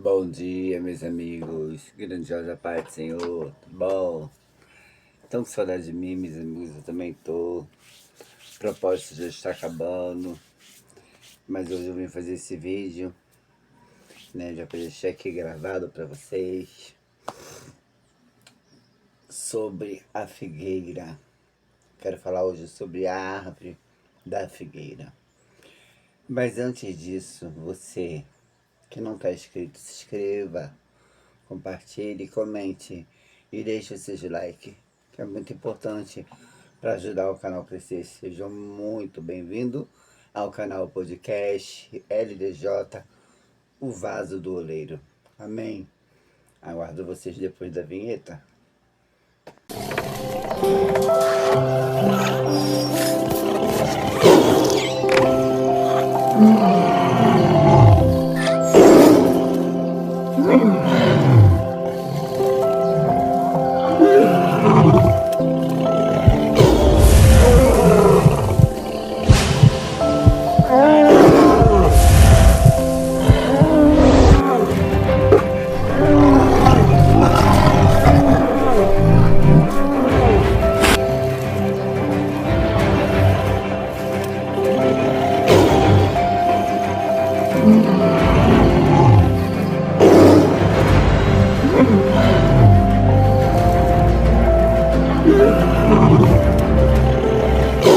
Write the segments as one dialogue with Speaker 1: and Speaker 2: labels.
Speaker 1: Bom dia, meus amigos. Grandiosa paz do Senhor. Tudo bom? Estão com saudade de mim, meus amigos? Eu também tô. O propósito já está acabando. Mas hoje eu vim fazer esse vídeo, né? Já para deixar aqui gravado para vocês. Sobre a figueira. Quero falar hoje sobre a árvore da figueira. Mas antes disso, você que não está inscrito, se inscreva, compartilhe, comente e deixe o seu like, que é muito importante para ajudar o canal a crescer. Sejam muito bem-vindos ao canal podcast LDJ, o Vaso do Oleiro. Amém. Aguardo vocês depois da vinheta.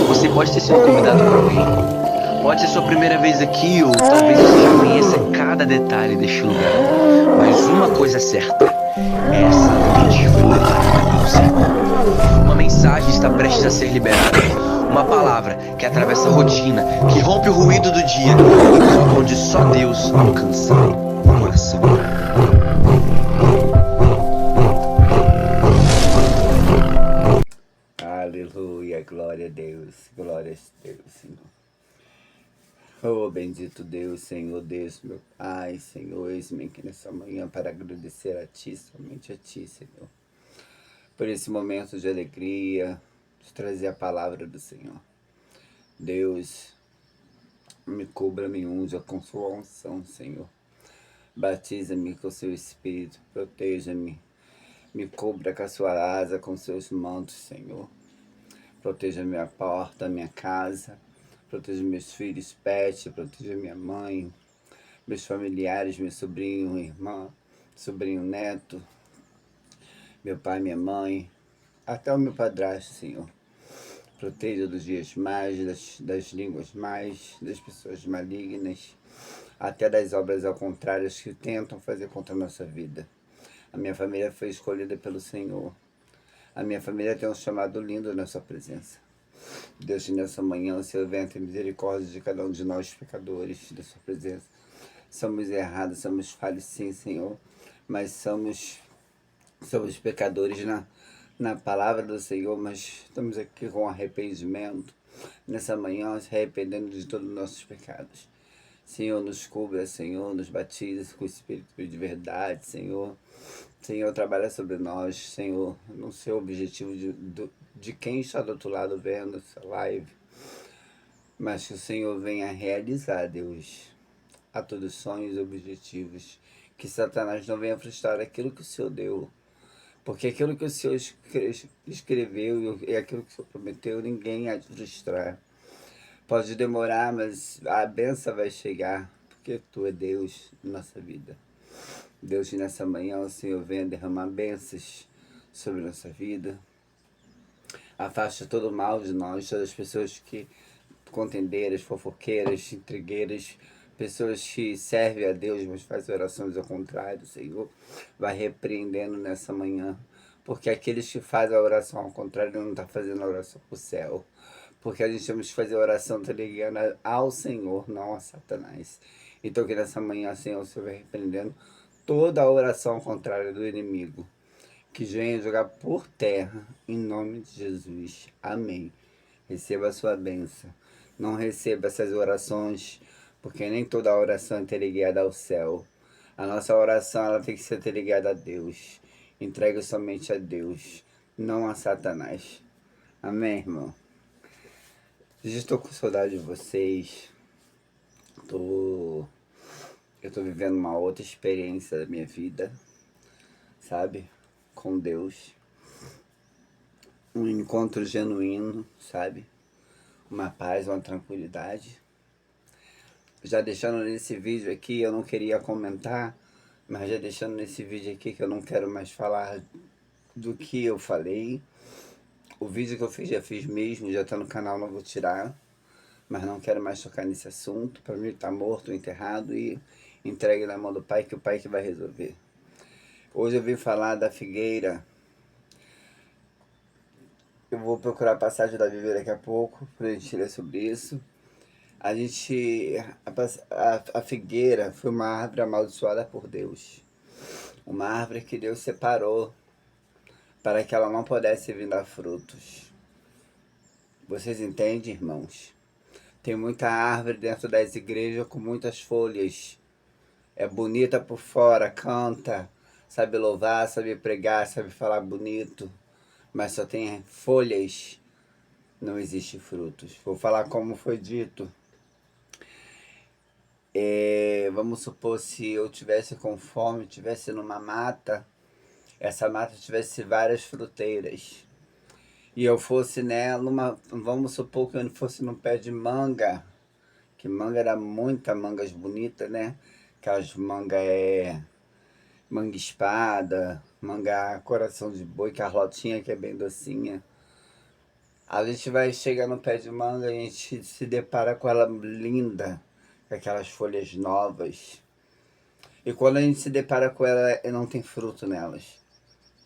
Speaker 2: Você pode ter sido convidado por alguém. Pode ser sua primeira vez aqui, ou talvez você já conheça cada detalhe deste lugar. Mas uma coisa é certa: essa noite foi preparada pelo Senhor. Uma mensagem está prestes a ser liberada. Uma palavra que atravessa a rotina, que rompe o ruído do dia e toca onde só Deus alcança o coração.
Speaker 1: Aleluia, glória a Deus, glória a Deus, Senhor. Oh, bendito Deus, Senhor, Deus, meu Pai, Senhor, eis-me aqui nessa manhã para agradecer a Ti, somente a Ti, Senhor, por esse momento de alegria, de trazer a palavra do Senhor. Deus, me cubra, me unja com sua unção, Senhor. Batiza-me com seu Espírito, proteja-me, me cubra com a sua asa, com seus mantos, Senhor. Proteja minha porta, minha casa, proteja meus filhos, pet, proteja minha mãe, meus familiares, meu sobrinho, irmã, sobrinho, neto, meu pai, minha mãe, até o meu padrasto, Senhor. Proteja dos dias mais, das línguas mais, das pessoas malignas, até das obras ao contrário que tentam fazer contra a nossa vida. A minha família foi escolhida pelo Senhor. A minha família tem um chamado lindo na sua presença. Deus, nessa manhã, o Senhor venha ter misericórdia de cada um de nós, pecadores, da sua presença. Somos errados, somos falhos sim, Senhor, mas somos pecadores na palavra do Senhor, mas estamos aqui com arrependimento, nessa manhã, se arrependendo de todos os nossos pecados. Senhor, nos cubra, Senhor, nos batiza com o Espírito de verdade, Senhor. Senhor, trabalha sobre nós, Senhor, não sei o objetivo de quem está do outro lado vendo essa live, mas que o Senhor venha realizar, Deus, a todos os sonhos e objetivos, que Satanás não venha frustrar aquilo que o Senhor deu, porque aquilo que o Senhor escreveu e aquilo que o Senhor prometeu, ninguém há de frustrar. Pode demorar, mas a benção vai chegar, porque Tu é Deus na nossa vida. Deus, nessa manhã, o Senhor venha derramar bênçãos sobre a nossa vida. Afasta todo o mal de nós, todas as pessoas que contendeiras, fofoqueiras, intrigueiras, pessoas que servem a Deus, mas fazem orações ao contrário, Senhor. Vai repreendendo nessa manhã, porque aqueles que fazem a oração ao contrário não estão fazendo a oração para o céu. Porque a gente temos que fazer a oração tá ligando ao Senhor, não a Satanás. Então que nessa manhã, Senhor, o Senhor vai repreendendo toda a oração ao contrário do inimigo, que venha jogar por terra, em nome de Jesus. Amém. Receba a sua bênção. Não receba essas orações, porque nem toda oração é ligada ao céu. A nossa oração ela tem que ser ligada a Deus. Entregue somente a Deus, não a Satanás. Amém, irmão? Já estou com saudade de vocês. Tô Eu tô vivendo uma outra experiência da minha vida, sabe? Com Deus. Um encontro genuíno, sabe? Uma paz, uma tranquilidade. Já deixando nesse vídeo aqui, eu não queria comentar, mas já deixando nesse vídeo aqui que eu não quero mais falar do que eu falei. O vídeo que eu fiz, já fiz mesmo, já tá no canal, não vou tirar. Mas não quero mais tocar nesse assunto. Para mim tá morto, enterrado e entregue na mão do Pai, que o Pai que vai resolver. Hoje eu vim falar da figueira. Eu vou procurar a passagem da Bíblia daqui a pouco, para a gente ler sobre isso. A gente. A figueira foi uma árvore amaldiçoada por Deus. Uma árvore que Deus separou para que ela não pudesse vir dar frutos. Vocês entendem, irmãos? Tem muita árvore dentro das igrejas com muitas folhas. É bonita por fora, canta, sabe louvar, sabe pregar, sabe falar bonito, mas só tem folhas, não existe frutos. Vou falar como foi dito. Vamos supor, se eu tivesse com fome, tivesse numa mata, essa mata tivesse várias fruteiras, e eu fosse nela, vamos supor que eu fosse num pé de manga, que manga era muita mangas bonitas, né? Aquelas manga espada, manga coração de boi, carlotinha que é bem docinha. A gente vai chegar no pé de manga e a gente se depara com ela linda, com aquelas folhas novas. E quando a gente se depara com ela, não tem fruto nelas.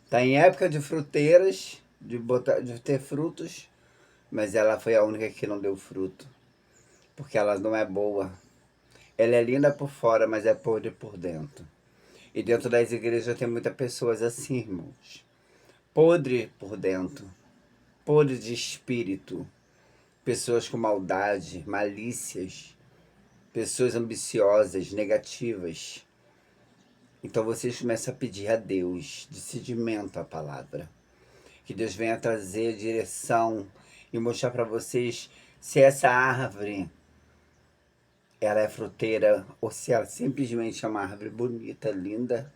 Speaker 1: Tá em época de fruteiras, de ter frutos, mas ela foi a única que não deu fruto, porque ela não é boa. Ela é linda por fora, mas é podre por dentro. E dentro das igrejas tem muitas pessoas assim, irmãos. Podre por dentro. Podre de espírito. Pessoas com maldade, malícias. Pessoas ambiciosas, negativas. Então vocês começam a pedir a Deus discernimento à palavra. Que Deus venha trazer direção e mostrar para vocês se essa árvore ela é fruteira ou se ela simplesmente é uma árvore bonita, linda,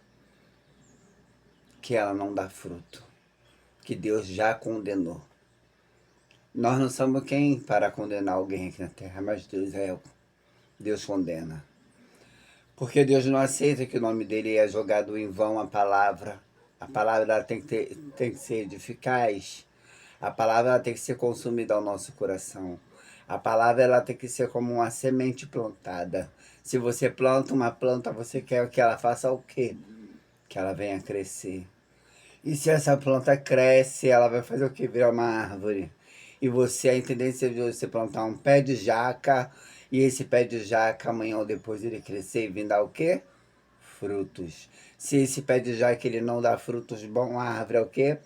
Speaker 1: que ela não dá fruto, que Deus já condenou. Nós não somos quem para condenar alguém aqui na terra, mas Deus condena. Porque Deus não aceita que o nome dele é jogado em vão a palavra. A palavra ela tem que ser eficaz. A palavra ela tem que ser consumida ao nosso coração. A palavra ela tem que ser como uma semente plantada. Se você planta uma planta, você quer que ela faça o quê? Que ela venha crescer. E se essa planta cresce, ela vai fazer o quê? Virar uma árvore. E você, a tendência de você plantar um pé de jaca, e esse pé de jaca, amanhã ou depois ele crescer e vir dar o quê? Frutos. Se esse pé de jaca ele não dá frutos bons, a árvore é o quê?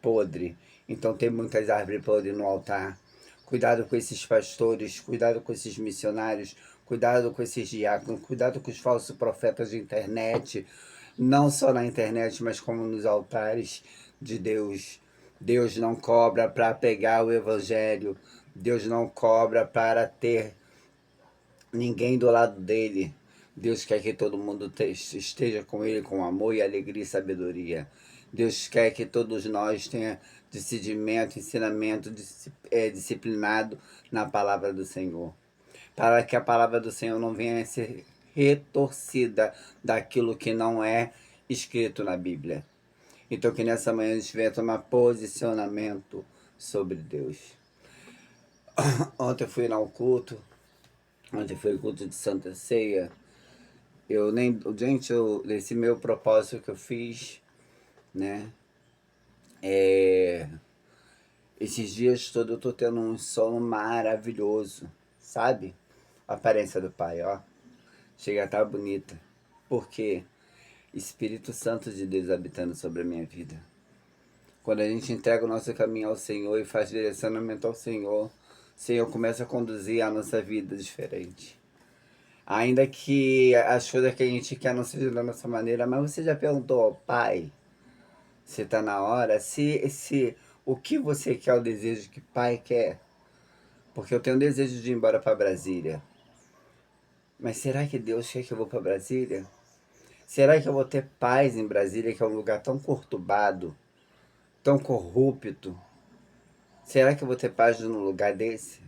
Speaker 1: Podre. Então tem muitas árvores podres no altar. Cuidado com esses pastores, cuidado com esses missionários, cuidado com esses diáconos, cuidado com os falsos profetas de internet, não só na internet, mas como nos altares de Deus. Deus não cobra para pegar o evangelho, Deus não cobra para ter ninguém do lado dele. Deus quer que todo mundo esteja com ele com amor e alegria e sabedoria. Deus quer que todos nós tenham discernimento, ensinamento disciplinado na palavra do Senhor. Para que a palavra do Senhor não venha a ser retorcida daquilo que não é escrito na Bíblia. Então que nessa manhã a gente venha tomar posicionamento sobre Deus. Ontem eu fui ao culto. Ontem foi o culto de Santa Ceia. Esse meu propósito que eu fiz, né? Esses dias todos eu tô tendo um sono maravilhoso, sabe? A aparência do Pai, ó. Chega a estar bonita. Por quê? Espírito Santo de Deus habitando sobre a minha vida. Quando a gente entrega o nosso caminho ao Senhor e faz direcionamento ao Senhor, o Senhor começa a conduzir a nossa vida diferente. Ainda que as coisas que a gente quer não sejam da nossa maneira, mas você já perguntou ao Pai se está na hora? Se o que você quer, o desejo que o Pai quer? Porque eu tenho o desejo de ir embora para Brasília. Mas será que Deus quer que eu vou para Brasília? Será que eu vou ter paz em Brasília, que é um lugar tão conturbado, tão corrupto? Será que eu vou ter paz num lugar desse?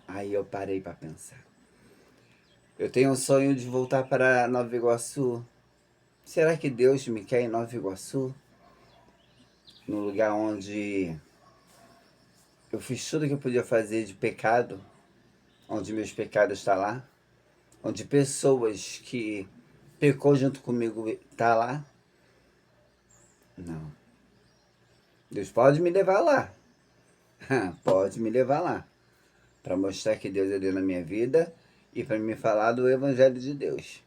Speaker 1: Aí eu parei para pensar. Eu tenho um sonho de voltar para Nova Iguaçu. Será que Deus me quer em Nova Iguaçu? No lugar onde eu fiz tudo que eu podia fazer de pecado, onde meus pecados estão lá, onde pessoas que pecou junto comigo tá lá? Não. Deus pode me levar lá. Pode me levar lá. Para mostrar que Deus é Deus na minha vida e para me falar do Evangelho de Deus.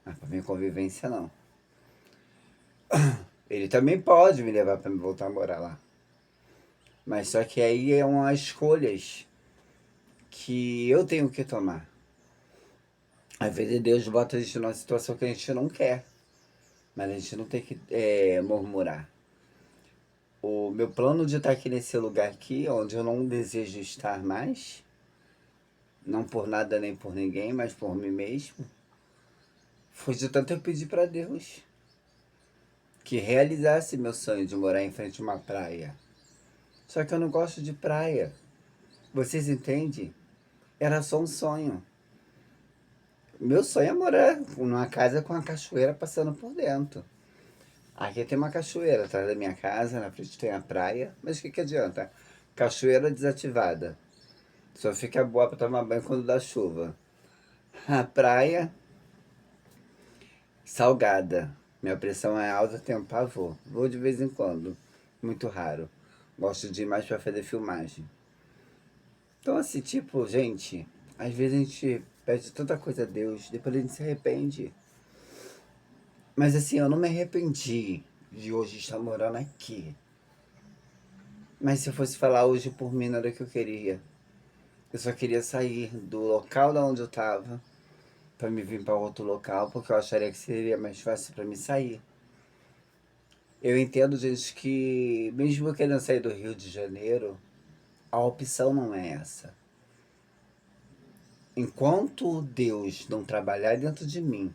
Speaker 1: Mas para minha convivência, não. Ele também pode me levar para me voltar a morar lá. Mas só que aí é umas escolhas que eu tenho que tomar. Às vezes Deus bota a gente numa situação que a gente não quer. Mas a gente não tem que murmurar. O meu plano de estar aqui nesse lugar aqui, onde eu não desejo estar mais, não por nada nem por ninguém, mas por mim mesmo, foi de tanto eu pedir para Deus que realizasse meu sonho de morar em frente a uma praia. Só que eu não gosto de praia. Vocês entendem? Era só um sonho. Meu sonho é morar numa casa com uma cachoeira passando por dentro. Aqui tem uma cachoeira atrás da minha casa, na frente tem a praia. Mas o que, que adianta? Cachoeira desativada. Só fica boa para tomar banho quando dá chuva. A praia salgada. Minha pressão é alta, tenho pavor. Vou de vez em quando. Muito raro. Gosto de ir mais para fazer filmagem. Então, assim, tipo, gente, às vezes a gente pede tanta coisa a Deus, depois a gente se arrepende. Mas assim, eu não me arrependi de hoje estar morando aqui. Mas se eu fosse falar hoje por mim, não era o que eu queria. Eu só queria sair do local da onde eu estava para me vir para outro local, porque eu acharia que seria mais fácil para me sair. Eu entendo, gente, que mesmo eu querendo sair do Rio de Janeiro, a opção não é essa. Enquanto Deus não trabalhar dentro de mim,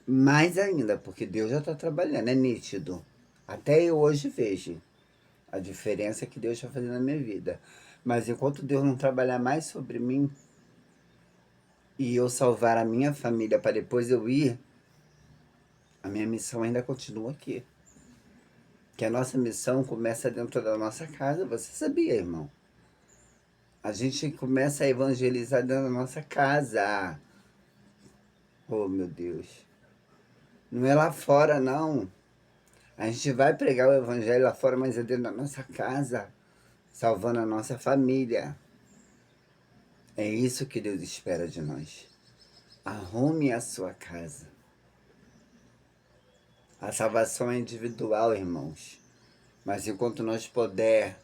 Speaker 1: mais ainda, porque Deus já está trabalhando, é nítido. Até eu hoje vejo a diferença que Deus está fazendo na minha vida. Mas enquanto Deus não trabalhar mais sobre mim e eu salvar a minha família para depois eu ir, a minha missão ainda continua aqui. Que a nossa missão começa dentro da nossa casa, você sabia, irmão? A gente começa a evangelizar dentro da nossa casa. Oh, meu Deus. Não é lá fora, não. A gente vai pregar o evangelho lá fora, mas é dentro da nossa casa, salvando a nossa família. É isso que Deus espera de nós. Arrume a sua casa. A salvação é individual, irmãos. Mas enquanto nós puder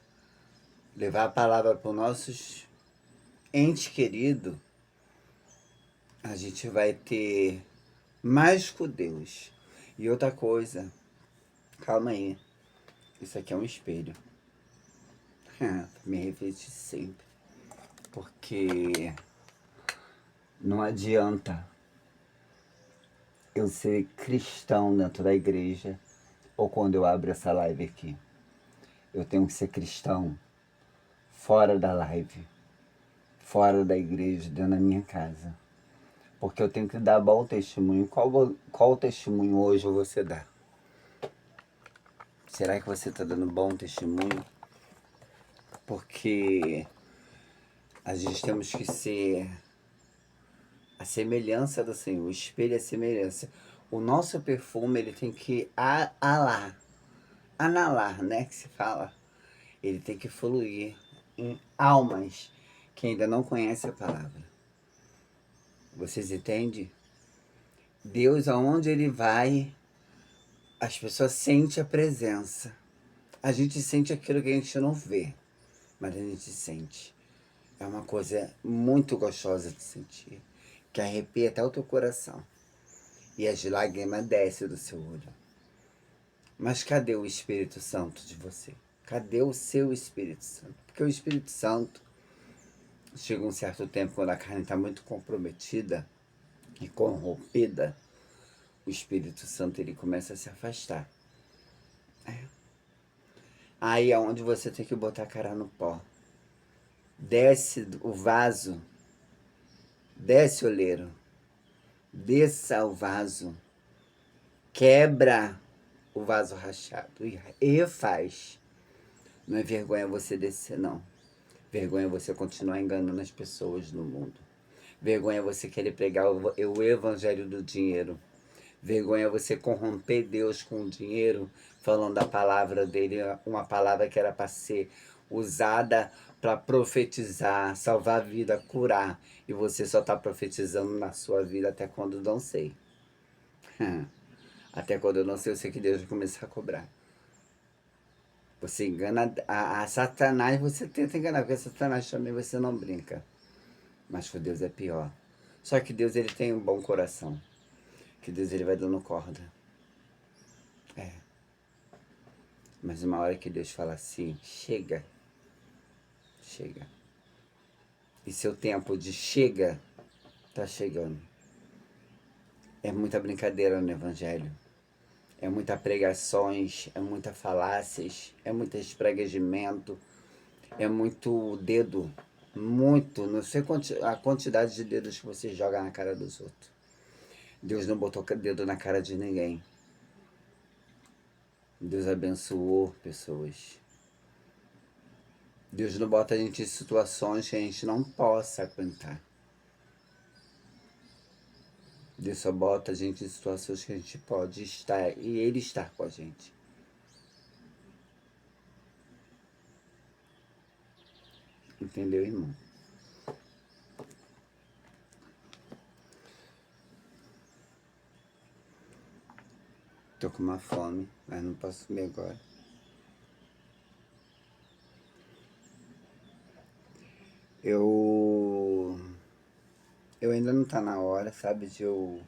Speaker 1: levar a palavra para os nossos entes queridos, a gente vai ter mais com Deus. E outra coisa, calma aí. Isso aqui é um espelho. Me refletir sempre. Porque não adianta eu ser cristão dentro da igreja ou quando eu abro essa live aqui. Eu tenho que ser cristão fora da live, fora da igreja, dentro da minha casa. Porque eu tenho que dar bom testemunho. Qual testemunho hoje você dá? Será que você está dando bom testemunho? Porque a gente temos que ser a semelhança do Senhor, o espelho é a semelhança. O nosso perfume, ele tem que analar, né, que se fala. Ele tem que fluir em almas que ainda não conhecem a palavra. Vocês entendem? Deus, aonde ele vai, as pessoas sentem a presença. A gente sente aquilo que a gente não vê, mas a gente sente. É uma coisa muito gostosa de sentir, que arrepia até o teu coração. E as lágrimas descem do seu olho. Mas cadê o Espírito Santo de você? Cadê o seu Espírito Santo? Porque o Espírito Santo, chega um certo tempo, quando a carne está muito comprometida e corrompida, o Espírito Santo ele começa a se afastar. Aí é onde você tem que botar a cara no pó. Desce o vaso, desce o oleiro, desça o vaso, quebra o vaso rachado e faz. Não é vergonha você descer, não. Vergonha é você continuar enganando as pessoas no mundo. Vergonha é você querer pregar o evangelho do dinheiro. Vergonha é você corromper Deus com o dinheiro, falando a palavra dele, uma palavra que era para ser usada para profetizar, salvar a vida, curar. E você só está profetizando na sua vida até quando não sei. Até quando eu não sei, eu sei que Deus vai começar a cobrar. Você engana a Satanás, você tenta enganar, porque Satanás também você não brinca. Mas com Deus é pior. Só que Deus ele tem um bom coração. Que Deus ele vai dando corda. É. Mas uma hora que Deus fala assim, chega. Chega. E seu tempo de chega tá chegando. É muita brincadeira no Evangelho. É muita pregações, é muita falácias, é muito espreguejimento, é muito dedo. Muito. Não sei a quantidade de dedos que você joga na cara dos outros. Deus não botou dedo na cara de ninguém. Deus abençoou pessoas. Deus não bota a gente em situações que a gente não possa aguentar. Deus só bota a gente em situações que a gente pode estar e Ele estar com a gente. Entendeu, irmão? Tô com uma fome, mas não posso comer agora. Eu ainda não tá na hora, sabe, de eu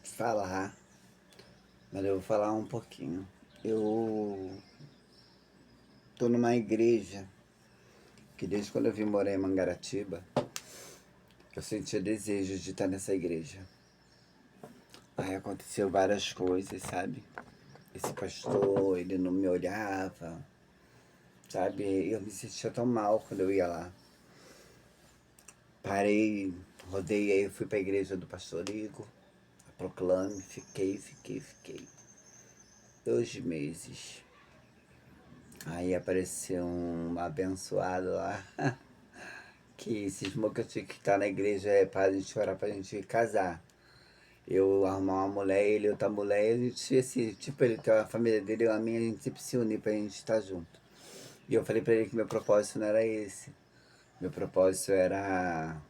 Speaker 1: falar, mas eu vou falar um pouquinho. Eu tô numa igreja que desde quando eu vim morar em Mangaratiba, eu sentia desejo de estar nessa igreja. Aí aconteceu várias coisas, sabe? Esse pastor, ele não me olhava, sabe? Eu me sentia tão mal quando eu ia lá. Parei, rodei, aí eu fui pra igreja do pastor Igor, a Proclame, fiquei. 2 meses. Aí apareceu um abençoado lá, que cismou que eu tinha que estar na igreja pra gente orar, pra gente casar. Eu arrumar uma mulher, ele outra mulher, e a gente, assim, tipo, ele tem a família dele, eu a minha, a gente sempre se unir pra gente estar junto. E eu falei pra ele que meu propósito não era esse. Meu propósito era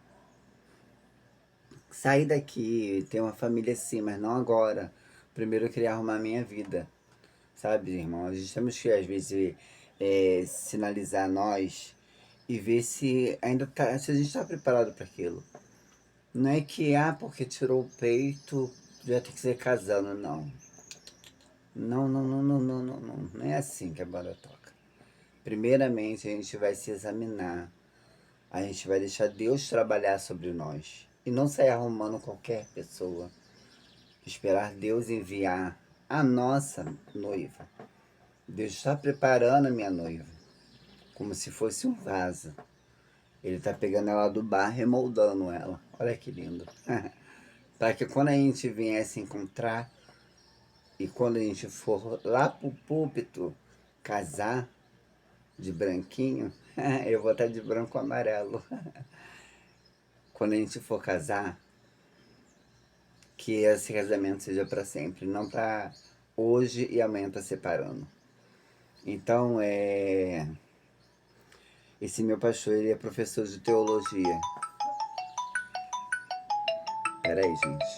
Speaker 1: sair daqui, ter uma família sim, mas não agora. Primeiro eu queria arrumar a minha vida, sabe, irmão? A gente temos que, às vezes, sinalizar nós e ver se ainda tá, se a gente está preparado para aquilo. Não é que, porque tirou o peito, já tem que ser casando, não. Não, não, não, não, não, não, não. Não é assim que a banda toca. Primeiramente, a gente vai se examinar. A gente vai deixar Deus trabalhar sobre nós. E não sair arrumando qualquer pessoa. Esperar Deus enviar a nossa noiva. Deus está preparando a minha noiva. Como se fosse um vaso. Ele está pegando ela do bar, remoldando ela. Olha que lindo. Para que quando a gente vier se encontrar e quando a gente for lá pro púlpito casar de branquinho, eu vou estar de branco e amarelo. Quando a gente for casar, que esse casamento seja para sempre, não para hoje e amanhã tá separando. Então, esse meu pastor, ele é professor de teologia. Peraí, gente.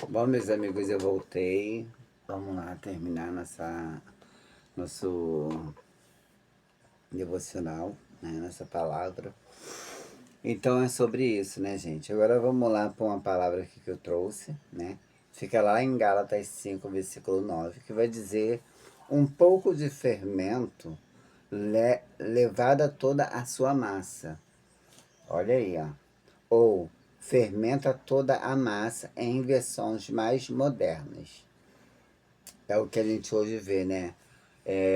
Speaker 1: Bom, meus amigos, eu voltei. Vamos lá terminar nosso devocional, né? Nossa palavra. Então é sobre isso, né, gente? Agora vamos lá para uma palavra aqui que eu trouxe, né? Fica lá em Gálatas 5, versículo 9, que vai dizer um pouco de fermento levada toda a sua massa. Olha aí, ó. Ou fermenta toda a massa em versões mais modernas. É o que a gente hoje vê, né?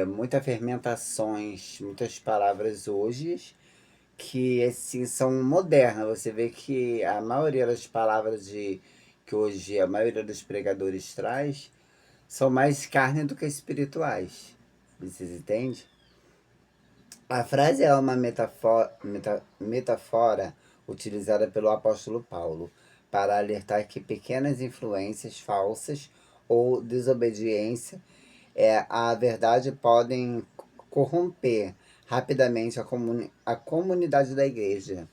Speaker 1: Muitas fermentações, muitas palavras hoje que assim, são modernas. Você vê que a maioria das palavras que hoje a maioria dos pregadores traz são mais carne do que espirituais. Vocês entendem? A frase é uma metáfora utilizada pelo apóstolo Paulo para alertar que pequenas influências falsas ou desobediência à verdade podem corromper rapidamente a comunidade da igreja.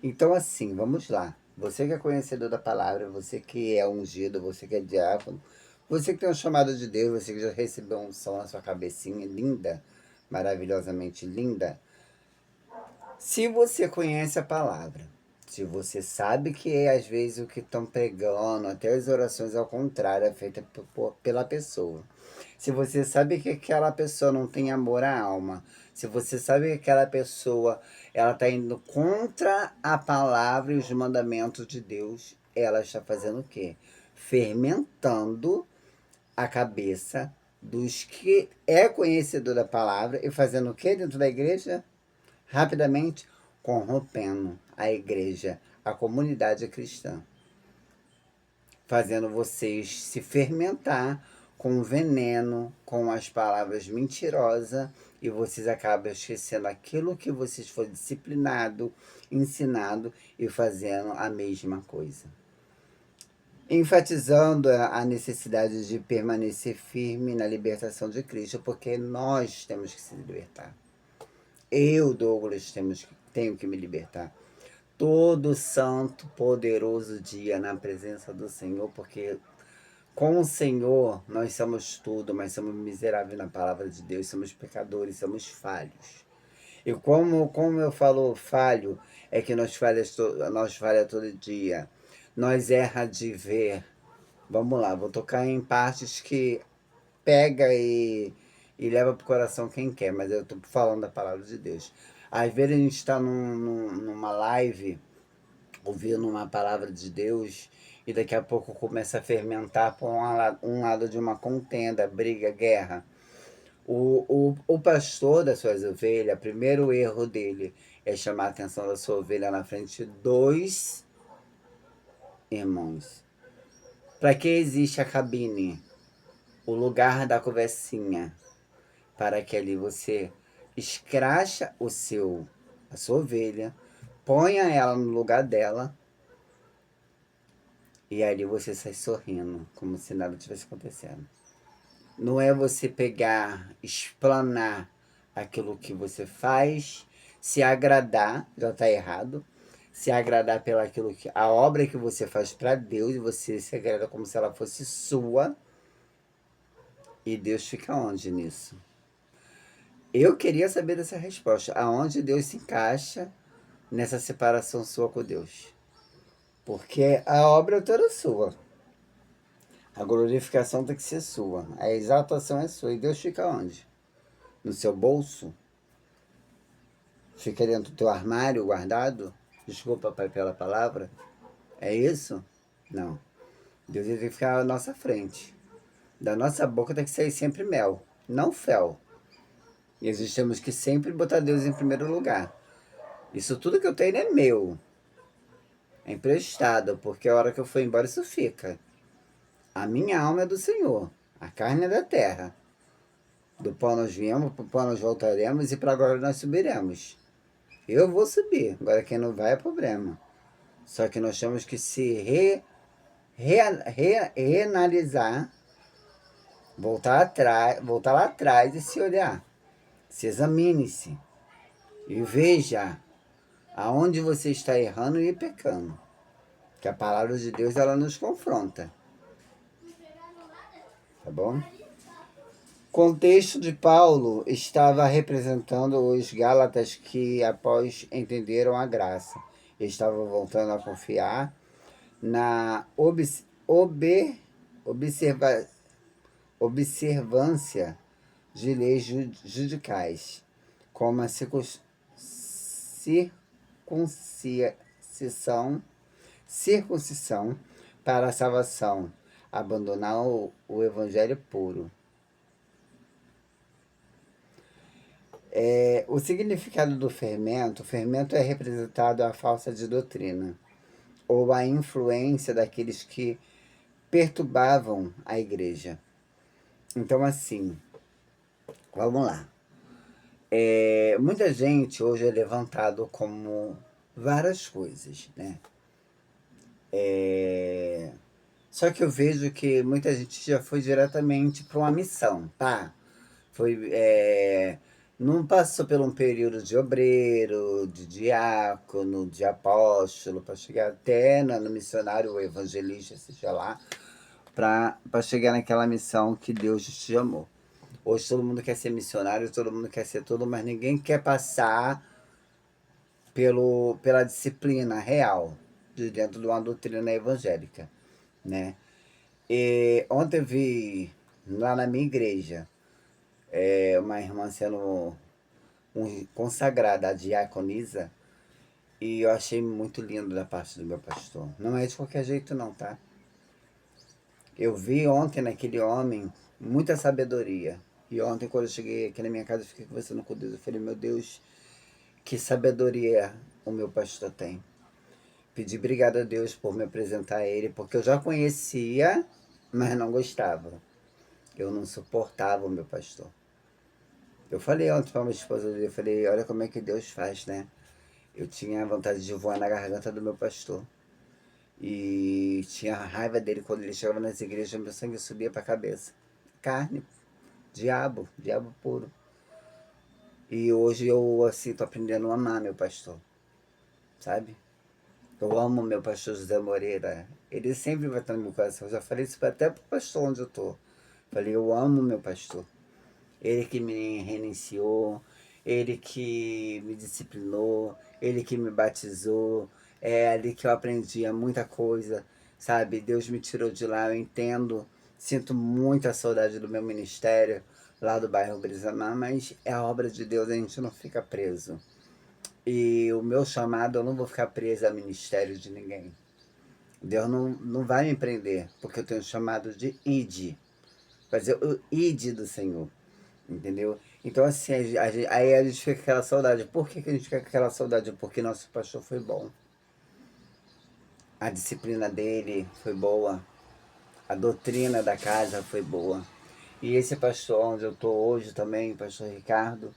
Speaker 1: Então, assim, vamos lá. Você que é conhecedor da palavra, você que é ungido, você que é diácono, você que tem um chamado de Deus, você que já recebeu um som na sua cabecinha, linda, maravilhosamente linda. Se você conhece a palavra, se você sabe que às vezes o que estão pregando, até as orações ao contrário, é feita pela pessoa. Se você sabe que aquela pessoa não tem amor à alma, se você sabe que aquela pessoa ela está indo contra a palavra e os mandamentos de Deus, ela está fazendo o quê? Fermentando a cabeça dos que é conhecedor da palavra e fazendo o quê dentro da igreja? Rapidamente corrompendo a igreja, a comunidade cristã, fazendo vocês se fermentar com o veneno, com as palavras mentirosas, e vocês acabam esquecendo aquilo que vocês foram disciplinados, ensinados e fazendo a mesma coisa. Enfatizando a necessidade de permanecer firme na libertação de Cristo, porque nós temos que se libertar. Eu, Douglas, tenho que me libertar. Todo santo, poderoso dia na presença do Senhor, porque com o Senhor nós somos tudo, mas somos miseráveis na palavra de Deus, somos pecadores, somos falhos. E como eu falo falho, é que nós falha todo dia. Nós erra de ver. Vamos lá, vou tocar em partes que pega e leva pro coração quem quer, mas eu tô falando da palavra de Deus. Às vezes a gente está numa live, ouvindo uma palavra de Deus, e daqui a pouco começa a fermentar por um lado de uma contenda, briga, guerra. O pastor das suas ovelhas, o primeiro erro dele é chamar a atenção da sua ovelha na frente dos irmãos. Para que existe a cabine? O lugar da conversinha, para que ali você escracha a sua ovelha, ponha ela no lugar dela e ali você sai sorrindo, como se nada tivesse acontecendo. Não é você pegar, explanar aquilo que você faz, se agradar, já está errado, se agradar pelaquilo que a obra que você faz para Deus, e você se agrada como se ela fosse sua, e Deus fica onde nisso? Eu queria saber dessa resposta. Aonde Deus se encaixa nessa separação sua com Deus? Porque a obra é toda sua. A glorificação tem que ser sua. A exaltação é sua. E Deus fica onde? No seu bolso? Fica dentro do teu armário guardado? Desculpa, pai, pela palavra. É isso? Não. Deus tem que ficar à nossa frente. Da nossa boca tem que sair sempre mel, não fel. E nós temos que sempre botar Deus em primeiro lugar. Isso tudo que eu tenho é meu. É emprestado, porque a hora que eu for embora isso fica. A minha alma é do Senhor. A carne é da terra. Do pó nós viemos, pro pó nós voltaremos e para agora nós subiremos. Eu vou subir. Agora quem não vai é problema. Só que nós temos que se reanalisar, voltar lá atrás e se olhar. Se examine-se e veja aonde você está errando e pecando. Que a palavra de Deus ela nos confronta. Tá bom? O contexto de Paulo estava representando os Gálatas que, após entenderam a graça, estavam voltando a confiar na observância de leis judicais. como a circuncisão para a salvação, abandonar o evangelho puro. O significado do fermento: o fermento é representado a falsa de doutrina, ou a influência daqueles que perturbavam a igreja. Então, assim, vamos lá. Muita gente hoje é levantado como várias coisas, né? Só que eu vejo que muita gente já foi diretamente para uma missão, tá? Foi, não passou por um período de obreiro, de diácono, de apóstolo, para chegar até no missionário ou evangelista, seja lá, para chegar naquela missão que Deus te chamou. Hoje todo mundo quer ser missionário, todo mundo quer ser tudo, mas ninguém quer passar pela disciplina real de dentro de uma doutrina evangélica, né? E ontem eu vi lá na minha igreja uma irmã sendo consagrada a diaconisa, e eu achei muito lindo da parte do meu pastor. Não é de qualquer jeito não, tá? Eu vi ontem naquele homem muita sabedoria. E ontem, quando eu cheguei aqui na minha casa, eu fiquei conversando com Deus. Eu falei, meu Deus, que sabedoria o meu pastor tem. Pedi obrigado a Deus por me apresentar a ele, porque eu já conhecia, mas não gostava. Eu não suportava o meu pastor. Eu falei ontem para minha esposa, eu falei, olha como é que Deus faz, né? Eu tinha vontade de voar na garganta do meu pastor. E tinha raiva dele quando ele chegava nas igrejas, meu sangue subia para a cabeça. Carne, diabo puro. E hoje eu, assim, tô aprendendo a amar meu pastor, sabe? Eu amo meu pastor José Moreira. Ele sempre vai estar no meu coração. Eu já falei isso até pro pastor onde eu tô. Falei, eu amo meu pastor. Ele que me reiniciou, ele que me disciplinou, ele que me batizou. É ali que eu aprendi muita coisa, sabe? Deus me tirou de lá, eu entendo. Sinto muita saudade do meu ministério lá do bairro Brisamar, mas é a obra de Deus, a gente não fica preso. E o meu chamado, eu não vou ficar preso a ministério de ninguém. Deus não vai me prender, porque eu tenho um chamado de ide, fazer o ide do Senhor, entendeu? Então, assim, aí a gente fica com aquela saudade. Por que a gente fica com aquela saudade? Porque nosso pastor foi bom. A disciplina dele foi boa. A doutrina da casa foi boa. E esse pastor onde eu estou hoje também, o pastor Ricardo,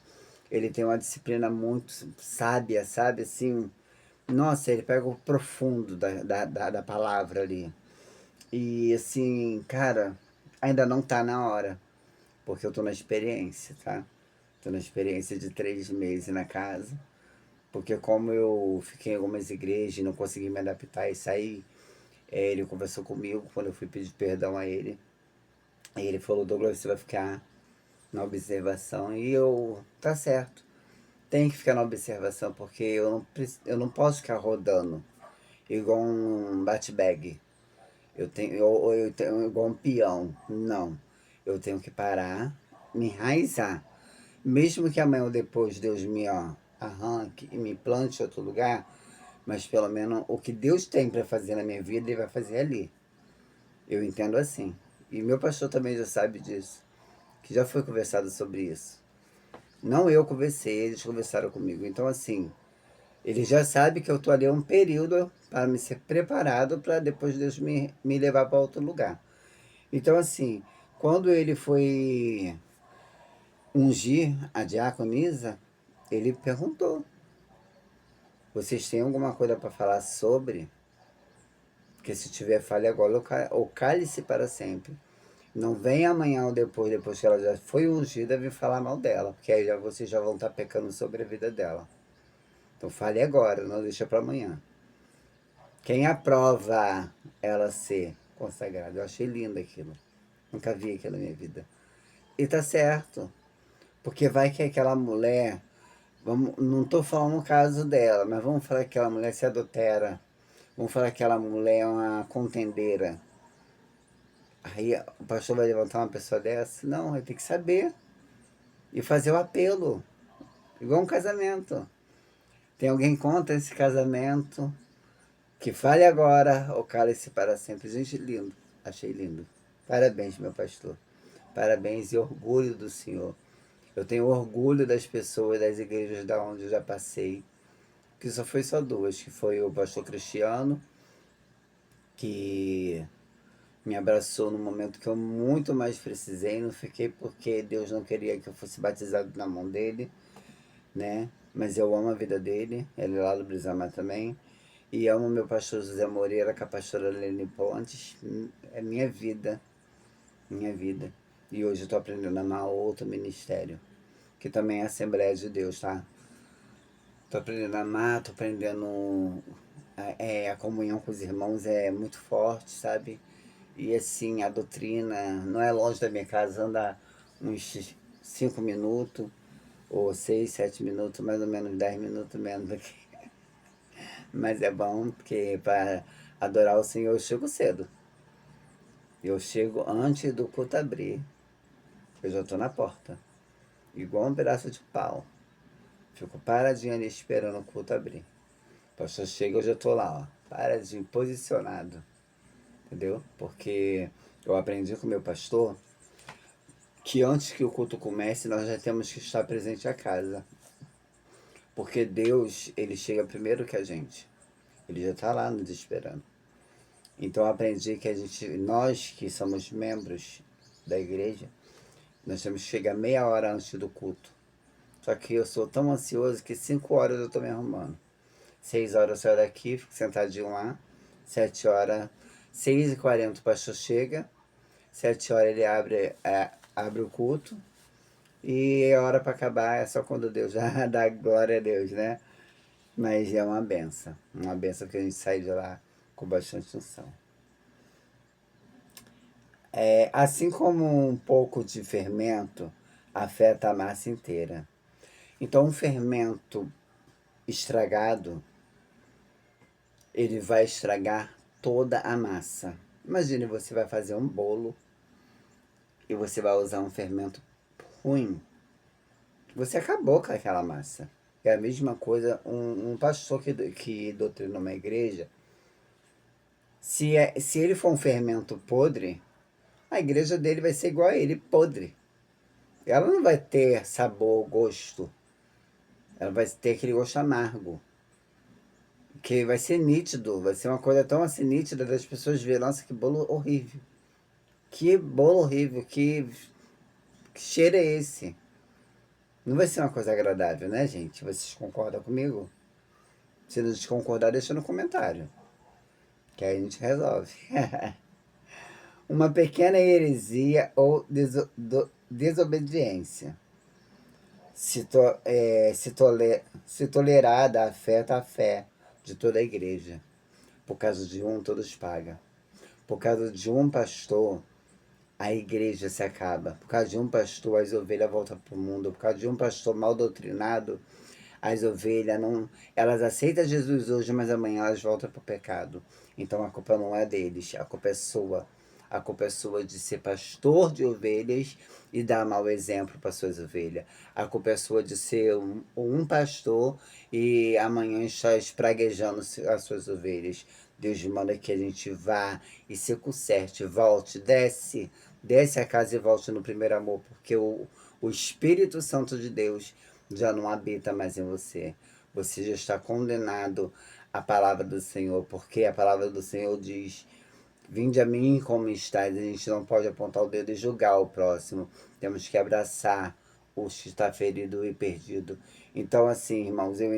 Speaker 1: ele tem uma disciplina muito sábia, sabe? Assim, nossa, ele pega o profundo da palavra ali. E assim, cara, ainda não tá na hora, porque eu tô na experiência, tá? Tô na experiência de 3 meses na casa, porque como eu fiquei em algumas igrejas e não consegui me adaptar e sair, ele conversou comigo quando eu fui pedir perdão a ele. E ele falou, Douglas, você vai ficar na observação. E eu, tá certo, tem que ficar na observação, porque eu não posso ficar rodando igual um bate-bag. Eu tenho igual um peão. Não. Eu tenho que parar, me enraizar. Mesmo que amanhã ou depois Deus me arranque e me plante em outro lugar, mas pelo menos o que Deus tem para fazer na minha vida, Ele vai fazer ali. Eu entendo assim. E meu pastor também já sabe disso, que já foi conversado sobre isso. Não eu conversei, eles conversaram comigo. Então, assim, ele já sabe que eu estou ali um período para me ser preparado para depois Deus me levar para outro lugar. Então, assim, quando ele foi ungir a diaconisa, ele perguntou: vocês têm alguma coisa para falar sobre? Porque se tiver, fale agora ou cale-se para sempre. Não vem amanhã ou depois que ela já foi ungida, vir falar mal dela, porque aí vocês já vão estar pecando sobre a vida dela. Então fale agora, não deixa para amanhã. Quem aprova ela ser consagrada? Eu achei lindo aquilo. Nunca vi aquilo na minha vida. E tá certo. Porque vai que aquela mulher. Não estou falando o caso dela, mas vamos falar que aquela mulher se adultera. Vamos falar que aquela mulher é uma contendeira. Aí o pastor vai levantar uma pessoa dessa? Não, ele tem que saber. E fazer o apelo. Igual um casamento. Tem alguém contra esse casamento, que fale agora ou cale-se para sempre. Gente, lindo. Achei lindo. Parabéns, meu pastor. Parabéns e orgulho do Senhor. Eu tenho orgulho das pessoas, das igrejas da onde eu já passei, que só duas, que foi o pastor Cristiano, que me abraçou no momento que eu muito mais precisei, não fiquei porque Deus não queria que eu fosse batizado na mão dele, né? Mas eu amo a vida dele, ele é lá do Brisamar também. E amo meu pastor José Moreira, com a pastora Lene Pontes. É minha vida, minha vida. E hoje eu tô aprendendo a amar outro ministério, que também é Assembleia de Deus, tá? Tô aprendendo a amar, tô aprendendo. A comunhão com os irmãos é muito forte, sabe? E assim, a doutrina não é longe da minha casa, anda uns 5 minutos, ou 6, 7 minutos, mais ou menos 10 minutos menos aqui. Mas é bom porque para adorar o Senhor eu chego cedo. Eu chego antes do culto abrir. Eu já estou na porta. Igual um pedaço de pau. Fico paradinho ali esperando o culto abrir. O pastor chega, eu já estou lá, ó. Paradinho, posicionado. Entendeu? Porque eu aprendi com o meu pastor que antes que o culto comece, nós já temos que estar presente à casa. Porque Deus, ele chega primeiro que a gente. Ele já está lá nos esperando. Então eu aprendi que nós que somos membros da igreja, nós temos que chegar meia hora antes do culto. Só que eu sou tão ansioso que 5 horas eu estou me arrumando. 6 horas eu saio daqui, fico sentadinho lá. 7 horas, 6h40 o pastor chega. 7 horas ele abre o culto. E a hora para acabar é só quando Deus já dá glória a Deus, né? Mas é uma benção. Uma benção que a gente sai de lá com bastante unção. Assim como um pouco de fermento afeta a massa inteira. Então, um fermento estragado, ele vai estragar toda a massa. Imagine, você vai fazer um bolo e você vai usar um fermento ruim. Você acabou com aquela massa. É a mesma coisa um pastor que doutrina uma igreja. Se ele for um fermento podre, a igreja dele vai ser igual a ele, podre. Ela não vai ter sabor, gosto. Ela vai ter aquele gosto amargo. Que vai ser nítido. Vai ser uma coisa tão assim nítida das pessoas verem, nossa, que bolo horrível. Que bolo horrível. Que cheiro é esse? Não vai ser uma coisa agradável, né, gente? Vocês concordam comigo? Se não concordar, deixa no comentário. Que aí a gente resolve. Uma pequena heresia ou desobediência. Se tolerada, afeta a fé de toda a igreja. Por causa de um, todos pagam. Por causa de um pastor, a igreja se acaba. Por causa de um pastor, as ovelhas voltam para o mundo. Por causa de um pastor mal doutrinado, as ovelhas não. Elas aceitam Jesus hoje, mas amanhã elas voltam para o pecado. Então a culpa não é deles, a culpa é sua. A culpa é sua de ser pastor de ovelhas e dar mau exemplo para suas ovelhas. A culpa é sua de ser um pastor e amanhã estar espraguejando as suas ovelhas. Deus manda que a gente vá e se conserte, volte, desce a casa e volte no primeiro amor, porque o Espírito Santo de Deus já não habita mais em você. Você já está condenado à palavra do Senhor, porque a palavra do Senhor diz: vinde a mim como estáis. A gente não pode apontar o dedo e julgar o próximo. Temos que abraçar o que está ferido e perdido. Então, assim, irmãos, eu,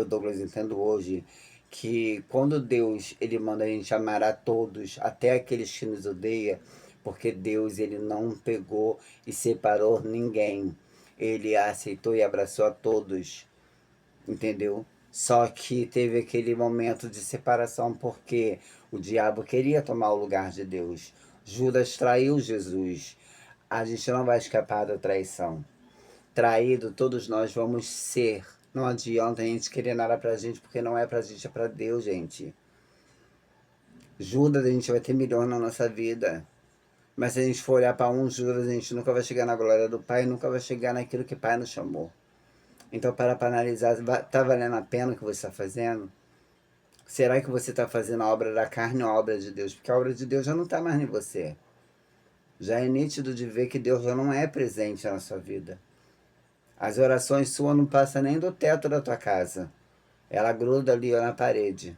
Speaker 1: Douglas, entendo hoje, que quando Deus ele manda a gente amar a todos, até aqueles que nos odeiam, porque Deus ele não pegou e separou ninguém. Ele aceitou e abraçou a todos, entendeu? Só que teve aquele momento de separação porque o diabo queria tomar o lugar de Deus. Judas traiu Jesus. A gente não vai escapar da traição. Traído, todos nós vamos ser. Não adianta a gente querer nada pra gente, porque não é pra gente, é pra Deus, gente. Judas, a gente vai ter milhões na nossa vida. Mas se a gente for olhar para uns juros, a gente nunca vai chegar na glória do Pai, nunca vai chegar naquilo que o Pai nos chamou. Então, para analisar, está valendo a pena o que você está fazendo? Será que você está fazendo a obra da carne ou a obra de Deus? Porque a obra de Deus já não está mais em você. Já é nítido de ver que Deus já não é presente na sua vida. As orações suas não passam nem do teto da tua casa. Ela gruda ali na parede.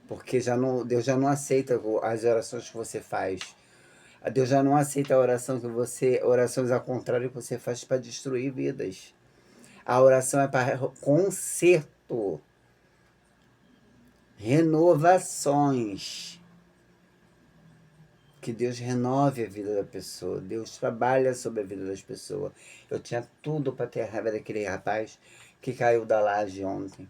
Speaker 1: Porque Deus já não aceita as orações que você faz. Deus já não aceita a oração orações ao contrário que você faz para destruir vidas. A oração é para conserto, renovações. Que Deus renove a vida da pessoa. Deus trabalha sobre a vida das pessoas. Eu tinha tudo para ter raiva daquele rapaz que caiu da laje ontem.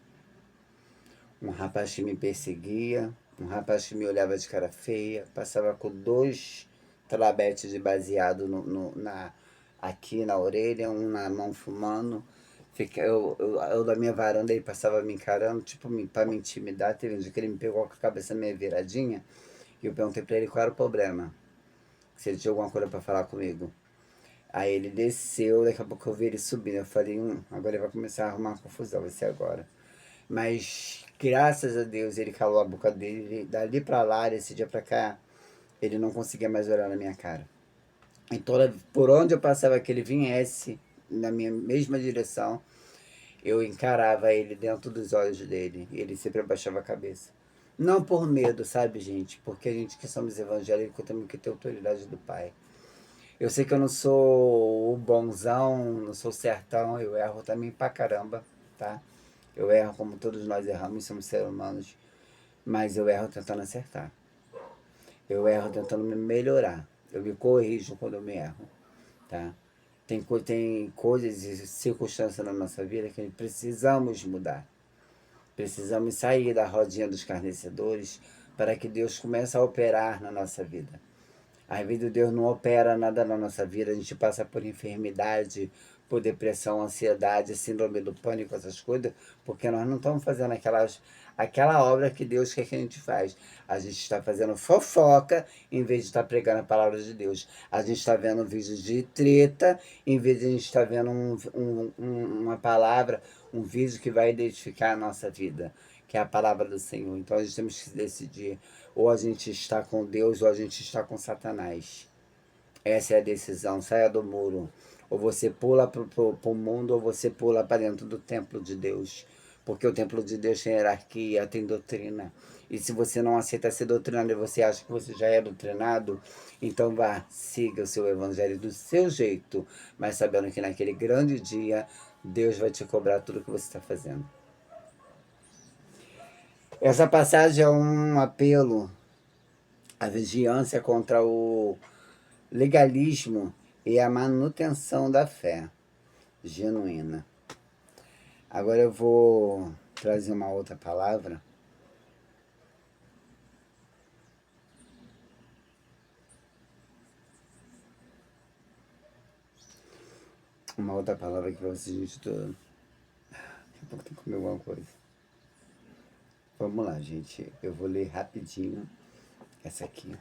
Speaker 1: Um rapaz que me perseguia, um rapaz que me olhava de cara feia, passava com 2 talabetes de baseado aqui na orelha, um na mão fumando. Eu da minha varanda, ele passava me encarando, tipo, para me intimidar. Teve um dia que ele me pegou com a cabeça meio viradinha e eu perguntei para ele qual era o problema, se ele tinha alguma coisa para falar comigo. Aí ele desceu, daqui a pouco eu vi ele subindo. Eu falei, agora ele vai começar a arrumar uma confusão, vai ser agora. Mas graças a Deus ele calou a boca dele. Dali pra lá, desse dia pra cá, ele não conseguia mais olhar na minha cara. Então, por onde eu passava que ele viesse na minha mesma direção, eu encarava ele dentro dos olhos dele. E ele sempre abaixava a cabeça. Não por medo, sabe, gente? Porque a gente que somos evangélicos temos que ter autoridade do Pai. Eu sei que eu não sou o bonzão, não sou certão, eu erro também pra caramba, tá? Eu erro como todos nós erramos, somos seres humanos, mas eu erro tentando acertar. Eu erro tentando me melhorar. Eu me corrijo quando eu me erro, tá? Tem coisas e circunstâncias na nossa vida que precisamos mudar. Precisamos sair da rodinha dos carnecedores para que Deus comece a operar na nossa vida. Às vezes Deus não opera nada na nossa vida, a gente passa por enfermidade, por depressão, ansiedade, síndrome do pânico, essas coisas, porque nós não estamos fazendo aquela obra que Deus quer que a gente faz. A gente está fazendo fofoca em vez de estar pregando a palavra de Deus. A gente está vendo vídeos de treta em vez de a gente estar vendo uma palavra, um vídeo que vai identificar a nossa vida, que é a palavra do Senhor. Então a gente temos que decidir, ou a gente está com Deus ou a gente está com Satanás. Essa é a decisão, saia do muro. Ou você pula para o mundo ou você pula para dentro do templo de Deus. Porque o templo de Deus tem hierarquia, tem doutrina. E se você não aceita ser doutrinado e você acha que você já é doutrinado, então vá, siga o seu evangelho do seu jeito, mas sabendo que naquele grande dia Deus vai te cobrar tudo o que você está fazendo. Essa passagem é um apelo à vigilância contra o legalismo e a manutenção da fé genuína. Agora eu vou trazer uma outra palavra. Uma outra palavra aqui para vocês, gente. Daqui a pouco tem que comer alguma coisa. Vamos lá, gente. Eu vou ler rapidinho essa aqui.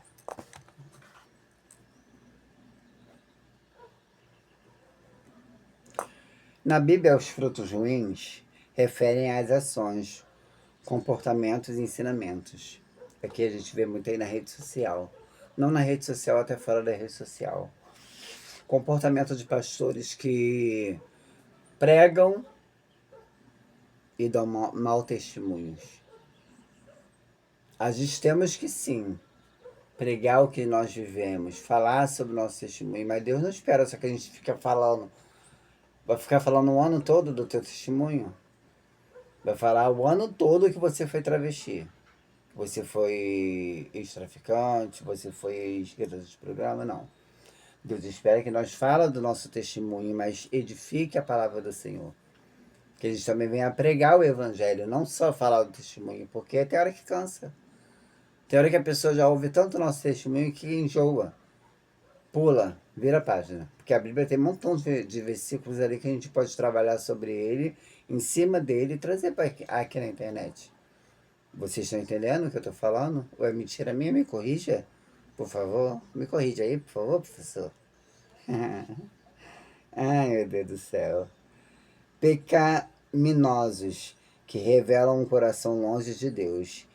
Speaker 1: Na Bíblia, os frutos ruins referem às ações, comportamentos e ensinamentos. Aqui a gente vê muito aí na rede social. Não na rede social, até fora da rede social. Comportamento de pastores que pregam e dão mau testemunhos. A gente temos que sim pregar o que nós vivemos, falar sobre o nosso testemunho, mas Deus não espera só que a gente fique falando. Vai ficar falando o ano todo do teu testemunho? Vai falar o ano todo que você foi travesti. Você foi ex-traficante, você foi ex-garota de programa, não. Deus espera que nós falemos do nosso testemunho, mas edifique a palavra do Senhor. Que a gente também venha pregar o evangelho, não só falar do testemunho, porque tem hora que cansa. Tem hora que a pessoa já ouve tanto o nosso testemunho que enjoa. Pula, vira a página. Porque a Bíblia tem um montão de versículos ali que a gente pode trabalhar sobre ele, em cima dele e trazer para aqui na internet. Vocês estão entendendo o que eu estou falando? Ou é mentira minha? Me corrija. Por favor, me corrige aí, por favor, professor. Ai, meu Deus do céu. Pecaminosos, que revelam um coração longe de Deus,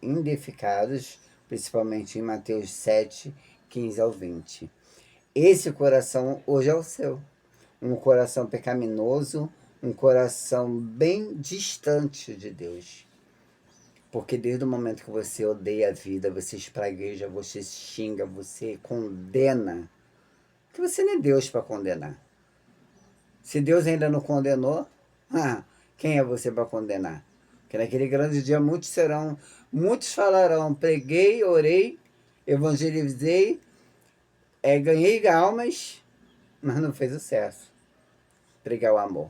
Speaker 1: indeficados, principalmente em Mateus 7, 15 ao 20. Esse coração hoje é o seu. Um coração pecaminoso, um coração bem distante de Deus. Porque desde o momento que você odeia a vida, você espragueja, você xinga, você condena, que você não é Deus para condenar. Se Deus ainda não condenou, quem é você para condenar? Porque naquele grande dia muitos falarão, preguei, orei, evangelizei, ganhei almas, mas não fez o certo. Pregar o amor.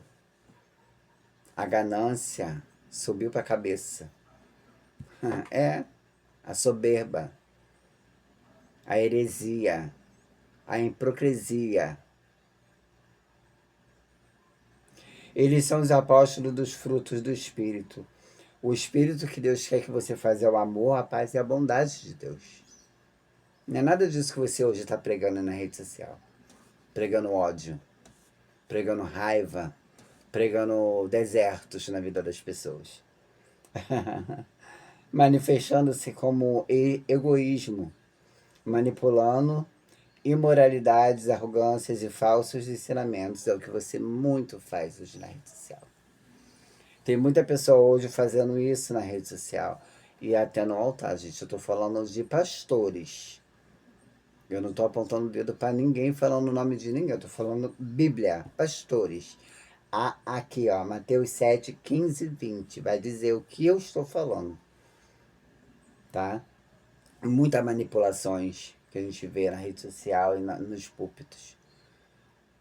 Speaker 1: A ganância subiu para a cabeça. A soberba, a heresia, a hipocrisia. Eles são os apóstolos dos frutos do Espírito. O Espírito que Deus quer que você faça é o amor, a paz e a bondade de Deus. Não é nada disso que você hoje está pregando na rede social. Pregando ódio, pregando raiva, pregando desertos na vida das pessoas. Manifestando-se como egoísmo, manipulando imoralidades, arrogâncias e falsos ensinamentos. É o que você muito faz hoje na rede social. Tem muita pessoa hoje fazendo isso na rede social. E até no altar, gente. Eu estou falando de pastores. Eu não estou apontando o dedo para ninguém, falando o nome de ninguém. Eu estou falando Bíblia, pastores. Aqui, ó, Mateus 7, 15, 20. Vai dizer o que eu estou falando. Tá? Muitas manipulações que a gente vê na rede social e nos púlpitos.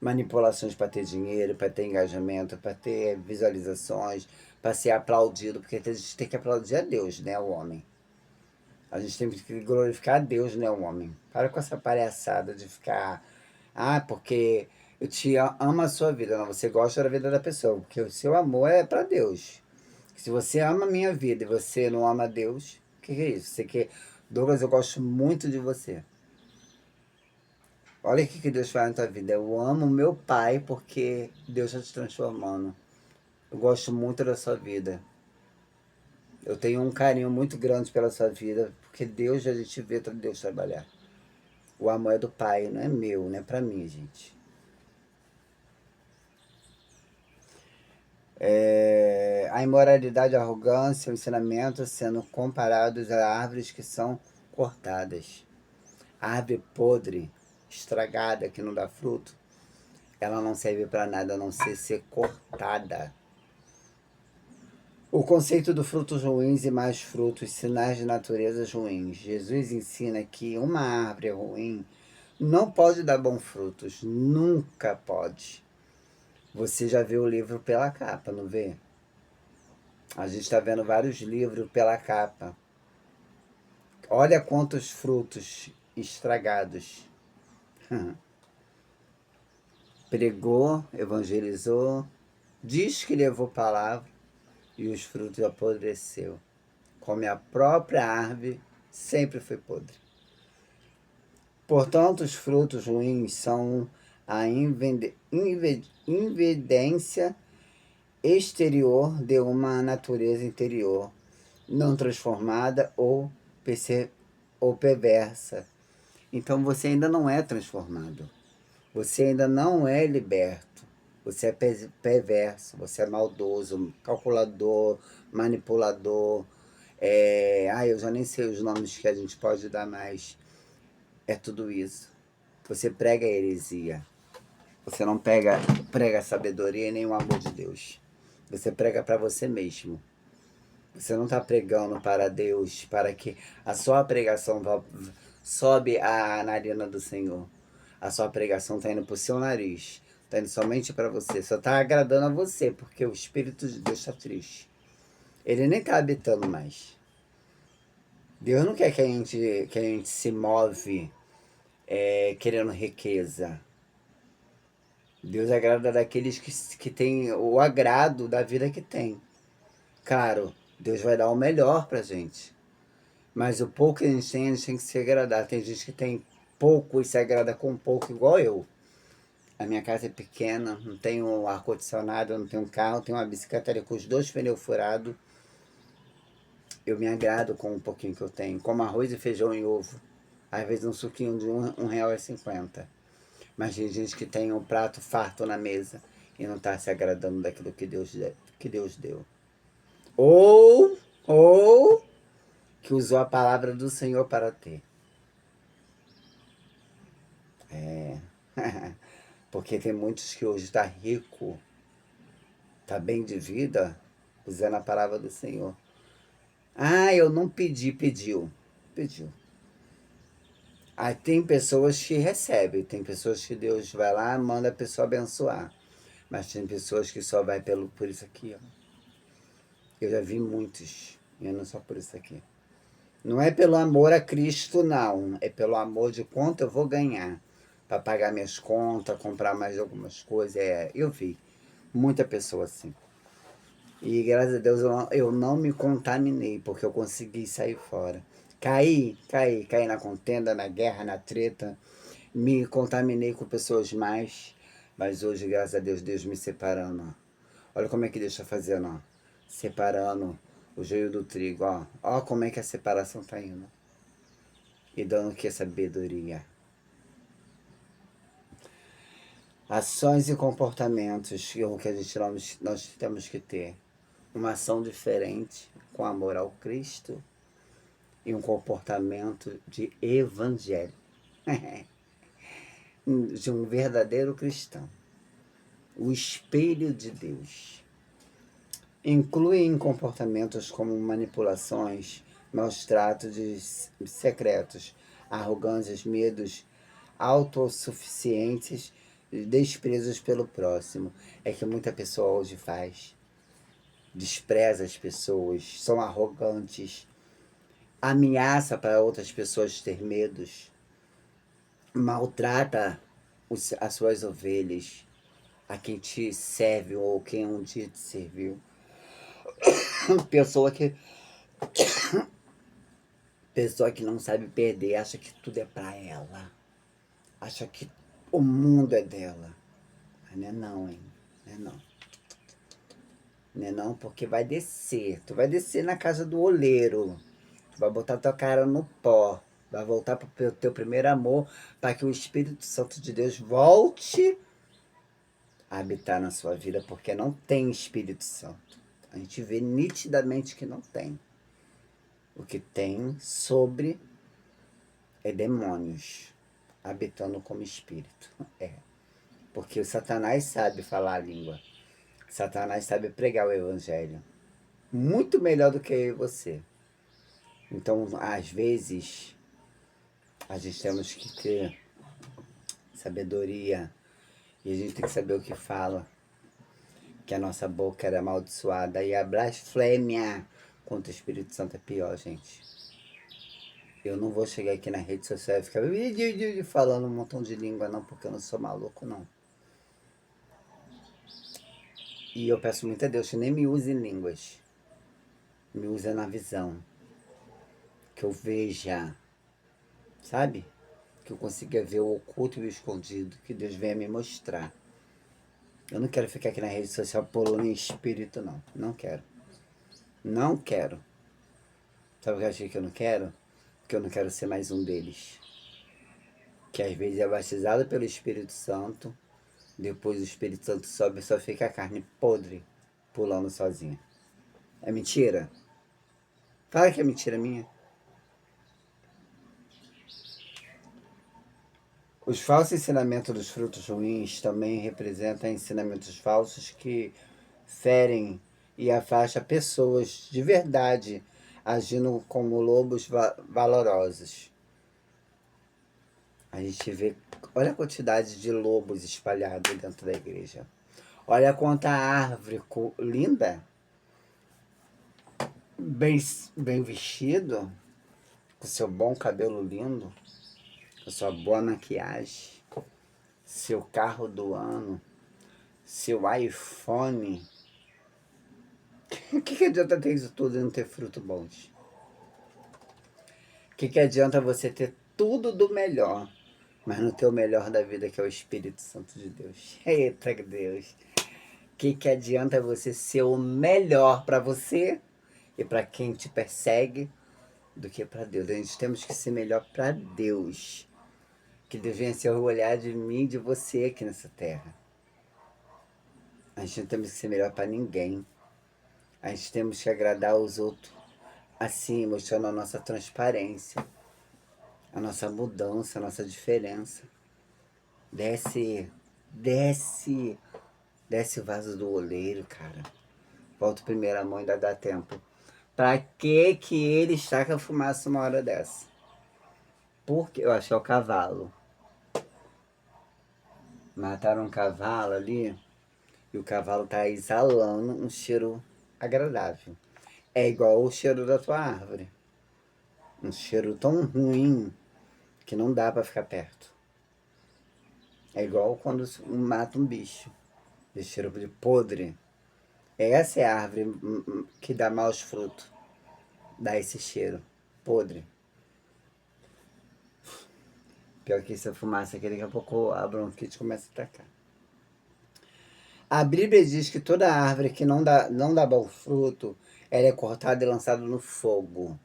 Speaker 1: Manipulações para ter dinheiro, para ter engajamento, para ter visualizações, para ser aplaudido, porque a gente tem que aplaudir a Deus, né, o homem. A gente tem que glorificar a Deus, né, o homem. Para com essa palhaçada de ficar, porque eu amo a sua vida. Não, você gosta da vida da pessoa, porque o seu amor é para Deus. Se você ama a minha vida e você não ama Deus, o que é isso? Você quer... Douglas, eu gosto muito de você. Olha o que Deus faz na tua vida. Eu amo meu pai porque Deus está te transformando. Eu gosto muito da sua vida. Eu tenho um carinho muito grande pela sua vida, porque Deus, a gente vê Deus trabalhar. O amor é do pai, não é meu, não é pra mim, gente. A imoralidade, a arrogância, o ensinamento sendo comparados a árvores que são cortadas. A árvore podre, estragada, que não dá fruto, ela não serve para nada a não ser cortada. O conceito do frutos ruins e mais frutos, sinais de naturezas ruins. Jesus ensina que uma árvore ruim não pode dar bons frutos, nunca pode. Você já viu o livro pela capa, não vê? A gente está vendo vários livros pela capa. Olha quantos frutos estragados. Pregou, evangelizou, diz que levou palavra e os frutos apodreceu. Como a própria árvore sempre foi podre. Portanto, os frutos ruins são a evidência exterior de uma natureza interior não transformada ou perversa. Então você ainda não é transformado. Você ainda não é liberto. Você é perverso, você é maldoso, calculador, manipulador. Eu já nem sei os nomes que a gente pode dar mais. É tudo isso. Você prega a heresia. Você não prega a sabedoria nem o amor de Deus. Você prega para você mesmo. Você não está pregando para Deus, para que a sua pregação sobe a narina do Senhor. A sua pregação está indo para o seu nariz. Está indo somente para você. Só está agradando a você, porque o Espírito de Deus está triste. Ele nem está habitando mais. Deus não quer que a gente se move querendo riqueza. Deus agrada daqueles que têm o agrado da vida que tem. Claro, Deus vai dar o melhor pra gente. Mas o pouco que a gente tem que se agradar. Tem gente que tem pouco e se agrada com pouco, igual eu. A minha casa é pequena, não tenho ar-condicionado, não tenho carro, tenho uma bicicleta ali com os dois pneus furados. Eu me agrado com o pouquinho que eu tenho. Como arroz e feijão e ovo. Às vezes um suquinho de R$ 1,50. Mas tem gente que tem um prato farto na mesa e não está se agradando daquilo que Deus deu. Ou que usou a palavra do Senhor para ter. É. Porque tem muitos que hoje estão rico, tá bem de vida, usando a palavra do Senhor. Ah, eu não pedi, pediu. Pediu. Aí tem pessoas que recebem, tem pessoas que Deus vai lá, manda a pessoa abençoar. Mas tem pessoas que só vai por isso aqui, ó. Eu já vi muitos, e não só por isso aqui. Não é pelo amor a Cristo, não. É pelo amor de quanto eu vou ganhar. Para pagar minhas contas, comprar mais algumas coisas. Eu vi muita pessoa assim. E graças a Deus eu não me contaminei, porque eu consegui sair fora. Caí na contenda, na guerra, na treta. Me contaminei com pessoas mais. Mas hoje, graças a Deus, Deus me separando. Ó. Olha como é que Deus está fazendo, ó. Separando o joio do trigo, ó. Ó como é que a separação está indo. E dando que sabedoria. Ações e comportamentos que a gente nós temos que ter. Uma ação diferente com amor ao Cristo e um comportamento de evangelho. De um verdadeiro cristão. O espelho de Deus. Incluem comportamentos como manipulações, maus tratos secretos, arrogâncias, medos, autossuficientes, desprezos pelo próximo. É que muita pessoa hoje faz. Despreza as pessoas, são arrogantes, ameaça para outras pessoas ter medos, maltrata as suas ovelhas, a quem te serve ou quem um dia te serviu. Pessoa que Pessoa que não sabe perder, acha que tudo é para ela. Acha que o mundo é dela. Mas não é não, hein? Não é não. Não é não, porque vai descer. Tu vai descer na casa do oleiro. Tu vai botar tua cara no pó. Vai voltar para o teu primeiro amor, para que o Espírito Santo de Deus volte a habitar na sua vida, porque não tem Espírito Santo. A gente vê nitidamente que não tem. O que tem sobre é demônios habitando como espírito. É. Porque o Satanás sabe falar a língua. Satanás sabe pregar o evangelho. Muito melhor do que eu e você. Então, às vezes, a gente temos que ter sabedoria. E a gente tem que saber o que fala. Que a nossa boca era amaldiçoada. E a blasfêmia contra o Espírito Santo é pior, gente. Eu não vou chegar aqui na rede social e ficar falando um montão de língua, não, porque eu não sou maluco, não. E eu peço muito a Deus que nem me use em línguas. Me use na visão. Que eu veja, sabe? Que eu consiga ver o oculto e o escondido. Que Deus venha me mostrar. Eu não quero ficar aqui na rede social pulando em espírito, não. Não quero. Não quero. Sabe o que eu achei que eu não quero? Porque eu não quero ser mais um deles. Que às vezes é batizado pelo Espírito Santo, depois o Espírito Santo sobe e só fica a carne podre, pulando sozinha. É mentira? Fala que é mentira minha. Os falsos ensinamentos dos frutos ruins também representam ensinamentos falsos que ferem e afastam pessoas de verdade, agindo como lobos valorosos. A gente vê, olha a quantidade de lobos espalhados dentro da igreja. Olha quanta árvore linda, bem vestido, com seu bom cabelo lindo, com sua boa maquiagem, seu carro do ano, seu iPhone. O que adianta ter isso tudo e não ter fruto bons? Que adianta você ter tudo do melhor, mas não ter o melhor da vida, que é o Espírito Santo de Deus? Eita Deus! Que adianta você ser o melhor para você e para quem te persegue do que para Deus? A gente temos que ser melhor para Deus. Que Deus venha ser o olhar de mim e de você aqui nessa terra. A gente não temos que ser melhor para ninguém. A gente temos que agradar os outros, assim, mostrando a nossa transparência, a nossa mudança, a nossa diferença. Desce, desce, desce o vaso do oleiro, cara. Volta primeiro a mão, ainda dá tempo. Pra que ele está com a fumaça uma hora dessa? Porque eu acho que é o cavalo. Mataram um cavalo ali e o cavalo tá exalando um cheiro agradável. É igual o cheiro da tua árvore. Um cheiro tão ruim que não dá para ficar perto. É igual quando mata um bicho. De cheiro de podre. Essa é a árvore que dá maus frutos. Dá esse cheiro podre. Pior que essa fumaça aqui, daqui a pouco a bronquite começa a atacar. A Bíblia diz que toda árvore que não dá bom fruto, ela é cortada e lançada no fogo.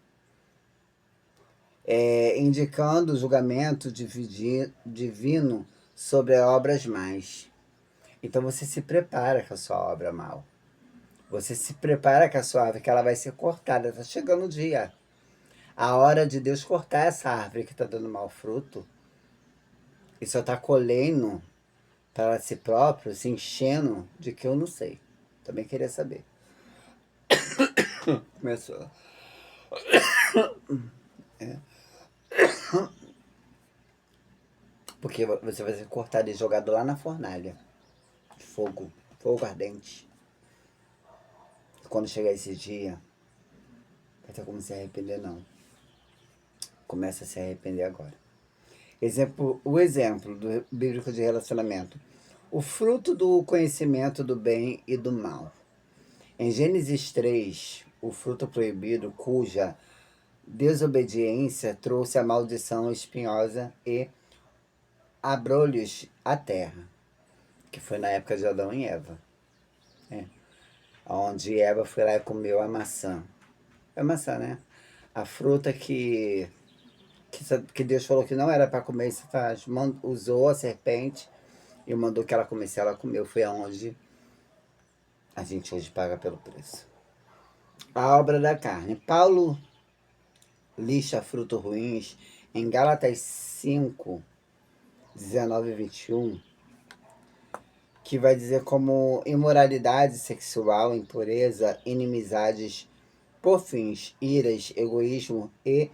Speaker 1: Indicando o julgamento divino sobre as obras más. Então você se prepara com a sua obra mal. Você se prepara com a sua árvore, que ela vai ser cortada. Está chegando o dia. A hora de Deus cortar essa árvore que está dando mau fruto. E só está colhendo para si próprio, se enchendo de que eu não sei. Também queria saber. Começou. Porque você vai ser cortado e jogado lá na fornalha. Fogo ardente. Quando chegar esse dia, vai ter como se arrepender, não. Começa a se arrepender agora. O exemplo do bíblico de relacionamento. O fruto do conhecimento do bem e do mal. Em Gênesis 3, o fruto proibido, cuja desobediência trouxe a maldição espinhosa e abrolhos à terra, que foi na época de Adão e Eva. Onde Eva foi lá e comeu a maçã. É maçã, né? A fruta que Deus falou que não era para comer, Satanás usou a serpente e mandou que ela comesse, ela comeu. Foi aonde a gente hoje paga pelo preço. A obra da carne. Paulo lixa frutos ruins em Gálatas 5, 19 e 21, que vai dizer como imoralidade sexual, impureza, inimizades, porfins, iras, egoísmo e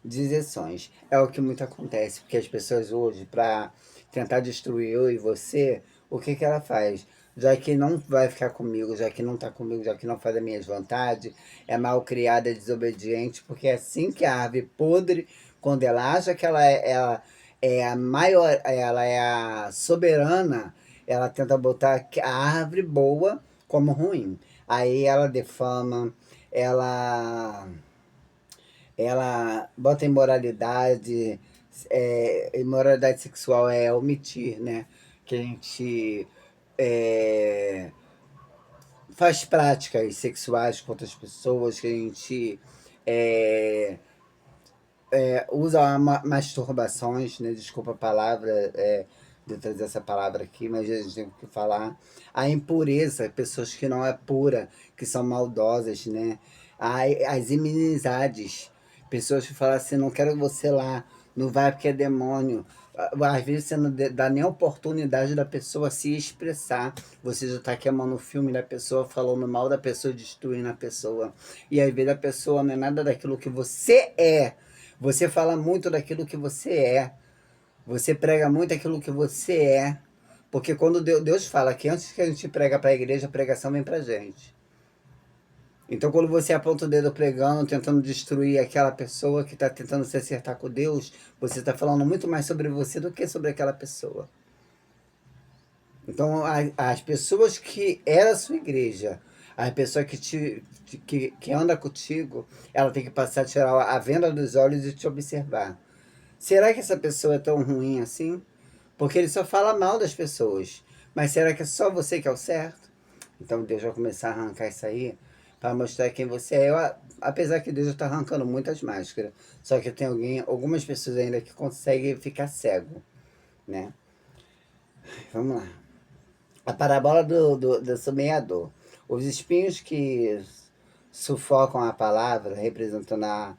Speaker 1: deserções. É o que muito acontece, porque as pessoas hoje, para tentar destruir eu e você, o que ela faz? Já que não vai ficar comigo, já que não está comigo, já que não faz as minhas vontades, é mal criada, é desobediente, porque é assim que a árvore podre, quando ela acha que ela é a maior, ela é a soberana, ela tenta botar a árvore boa como ruim. Aí ela defama, ela bota imoralidade, imoralidade sexual é omitir, né? Que a gente faz práticas sexuais com outras pessoas, que a gente usa masturbações, né? Desculpa a palavra, de trazer essa palavra aqui, mas a gente tem que falar. A impureza, pessoas que não é pura, que são maldosas, né? As inimizades, pessoas que falam assim, não quero você lá, não vai porque é demônio. Às vezes você não dá nem a oportunidade da pessoa se expressar. Você já está queimando o filme da pessoa, falando mal da pessoa, destruindo a pessoa. E às vezes a pessoa não é nada daquilo que você é. Você fala muito daquilo que você é. Você prega muito aquilo que você é. Porque quando Deus fala que antes que a gente prega para a igreja, a pregação vem para a gente. Então quando você aponta o dedo pregando, tentando destruir aquela pessoa que está tentando se acertar com Deus, você está falando muito mais sobre você do que sobre aquela pessoa. Então as pessoas que era a sua igreja, A pessoa que anda contigo, ela tem que passar a tirar a venda dos olhos e te observar. Será que essa pessoa é tão ruim assim? Porque ele só fala mal das pessoas. Mas será que é só você que é o certo? Então Deus vai começar a arrancar isso aí para mostrar quem você é. Apesar que Deus está arrancando muitas máscaras. Só que tem algumas pessoas ainda que conseguem ficar cego, né? Vamos lá. A parábola do semeador. Os espinhos que sufocam a palavra, representando a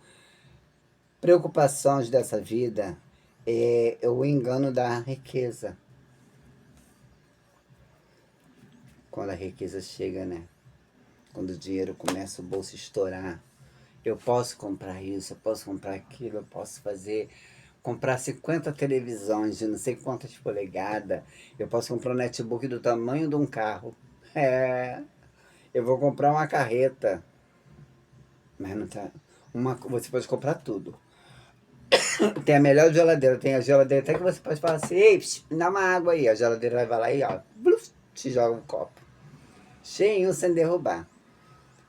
Speaker 1: preocupações dessa vida, é o engano da riqueza. Quando a riqueza chega, né? Quando o dinheiro começa o bolso a estourar. Eu posso comprar isso, eu posso comprar aquilo, eu posso comprar 50 televisões de não sei quantas polegadas, eu posso comprar um netbook do tamanho de um carro. É, eu vou comprar uma carreta. Mas não tá. Você pode comprar tudo. Tem a melhor geladeira, tem a geladeira até que você pode falar assim, ei, me dá uma água aí. A geladeira vai lá e ó, bluf, te joga um copo. Cheinho sem derrubar.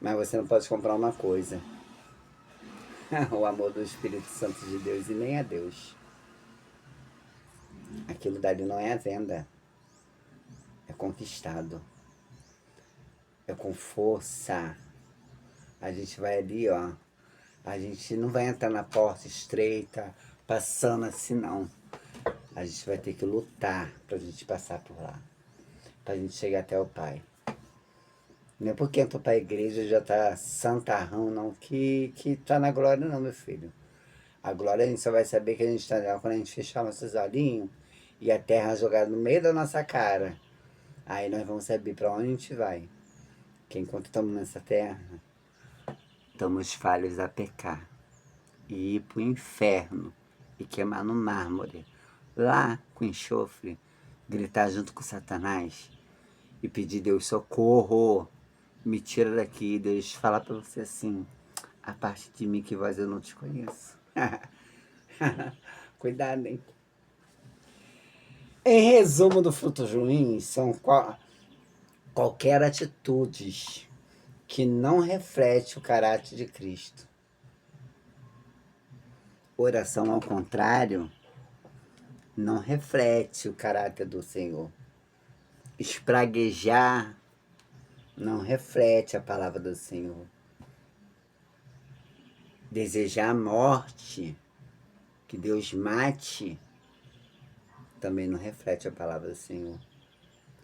Speaker 1: Mas você não pode comprar uma coisa. O amor do Espírito Santo de Deus e nem a Deus. Aquilo dali não é a venda. É conquistado. É com força. A gente vai ali, ó. A gente não vai entrar na porta estreita, passando assim, não. A gente vai ter que lutar pra gente passar por lá. Pra gente chegar até o Pai. Não é porque entrou pra igreja e já tá santarrão, não, que tá na glória, não, meu filho. A glória a gente só vai saber que a gente tá lá quando a gente fechar nossos olhinhos e a terra jogada no meio da nossa cara. Aí nós vamos saber pra onde a gente vai. Que enquanto estamos nessa terra, estamos falhos a pecar. E ir pro inferno e queimar no mármore. Lá com enxofre, gritar junto com Satanás e pedir Deus socorro. Me tira daqui, Deus falar pra você assim, a parte de mim que vós eu não te conheço. Cuidado, hein? Em resumo do frutos ruins, são qualquer atitude que não reflete o caráter de Cristo. Oração ao contrário não reflete o caráter do Senhor. Espraguejar não reflete a palavra do Senhor. Desejar a morte, que Deus mate, também não reflete a palavra do Senhor.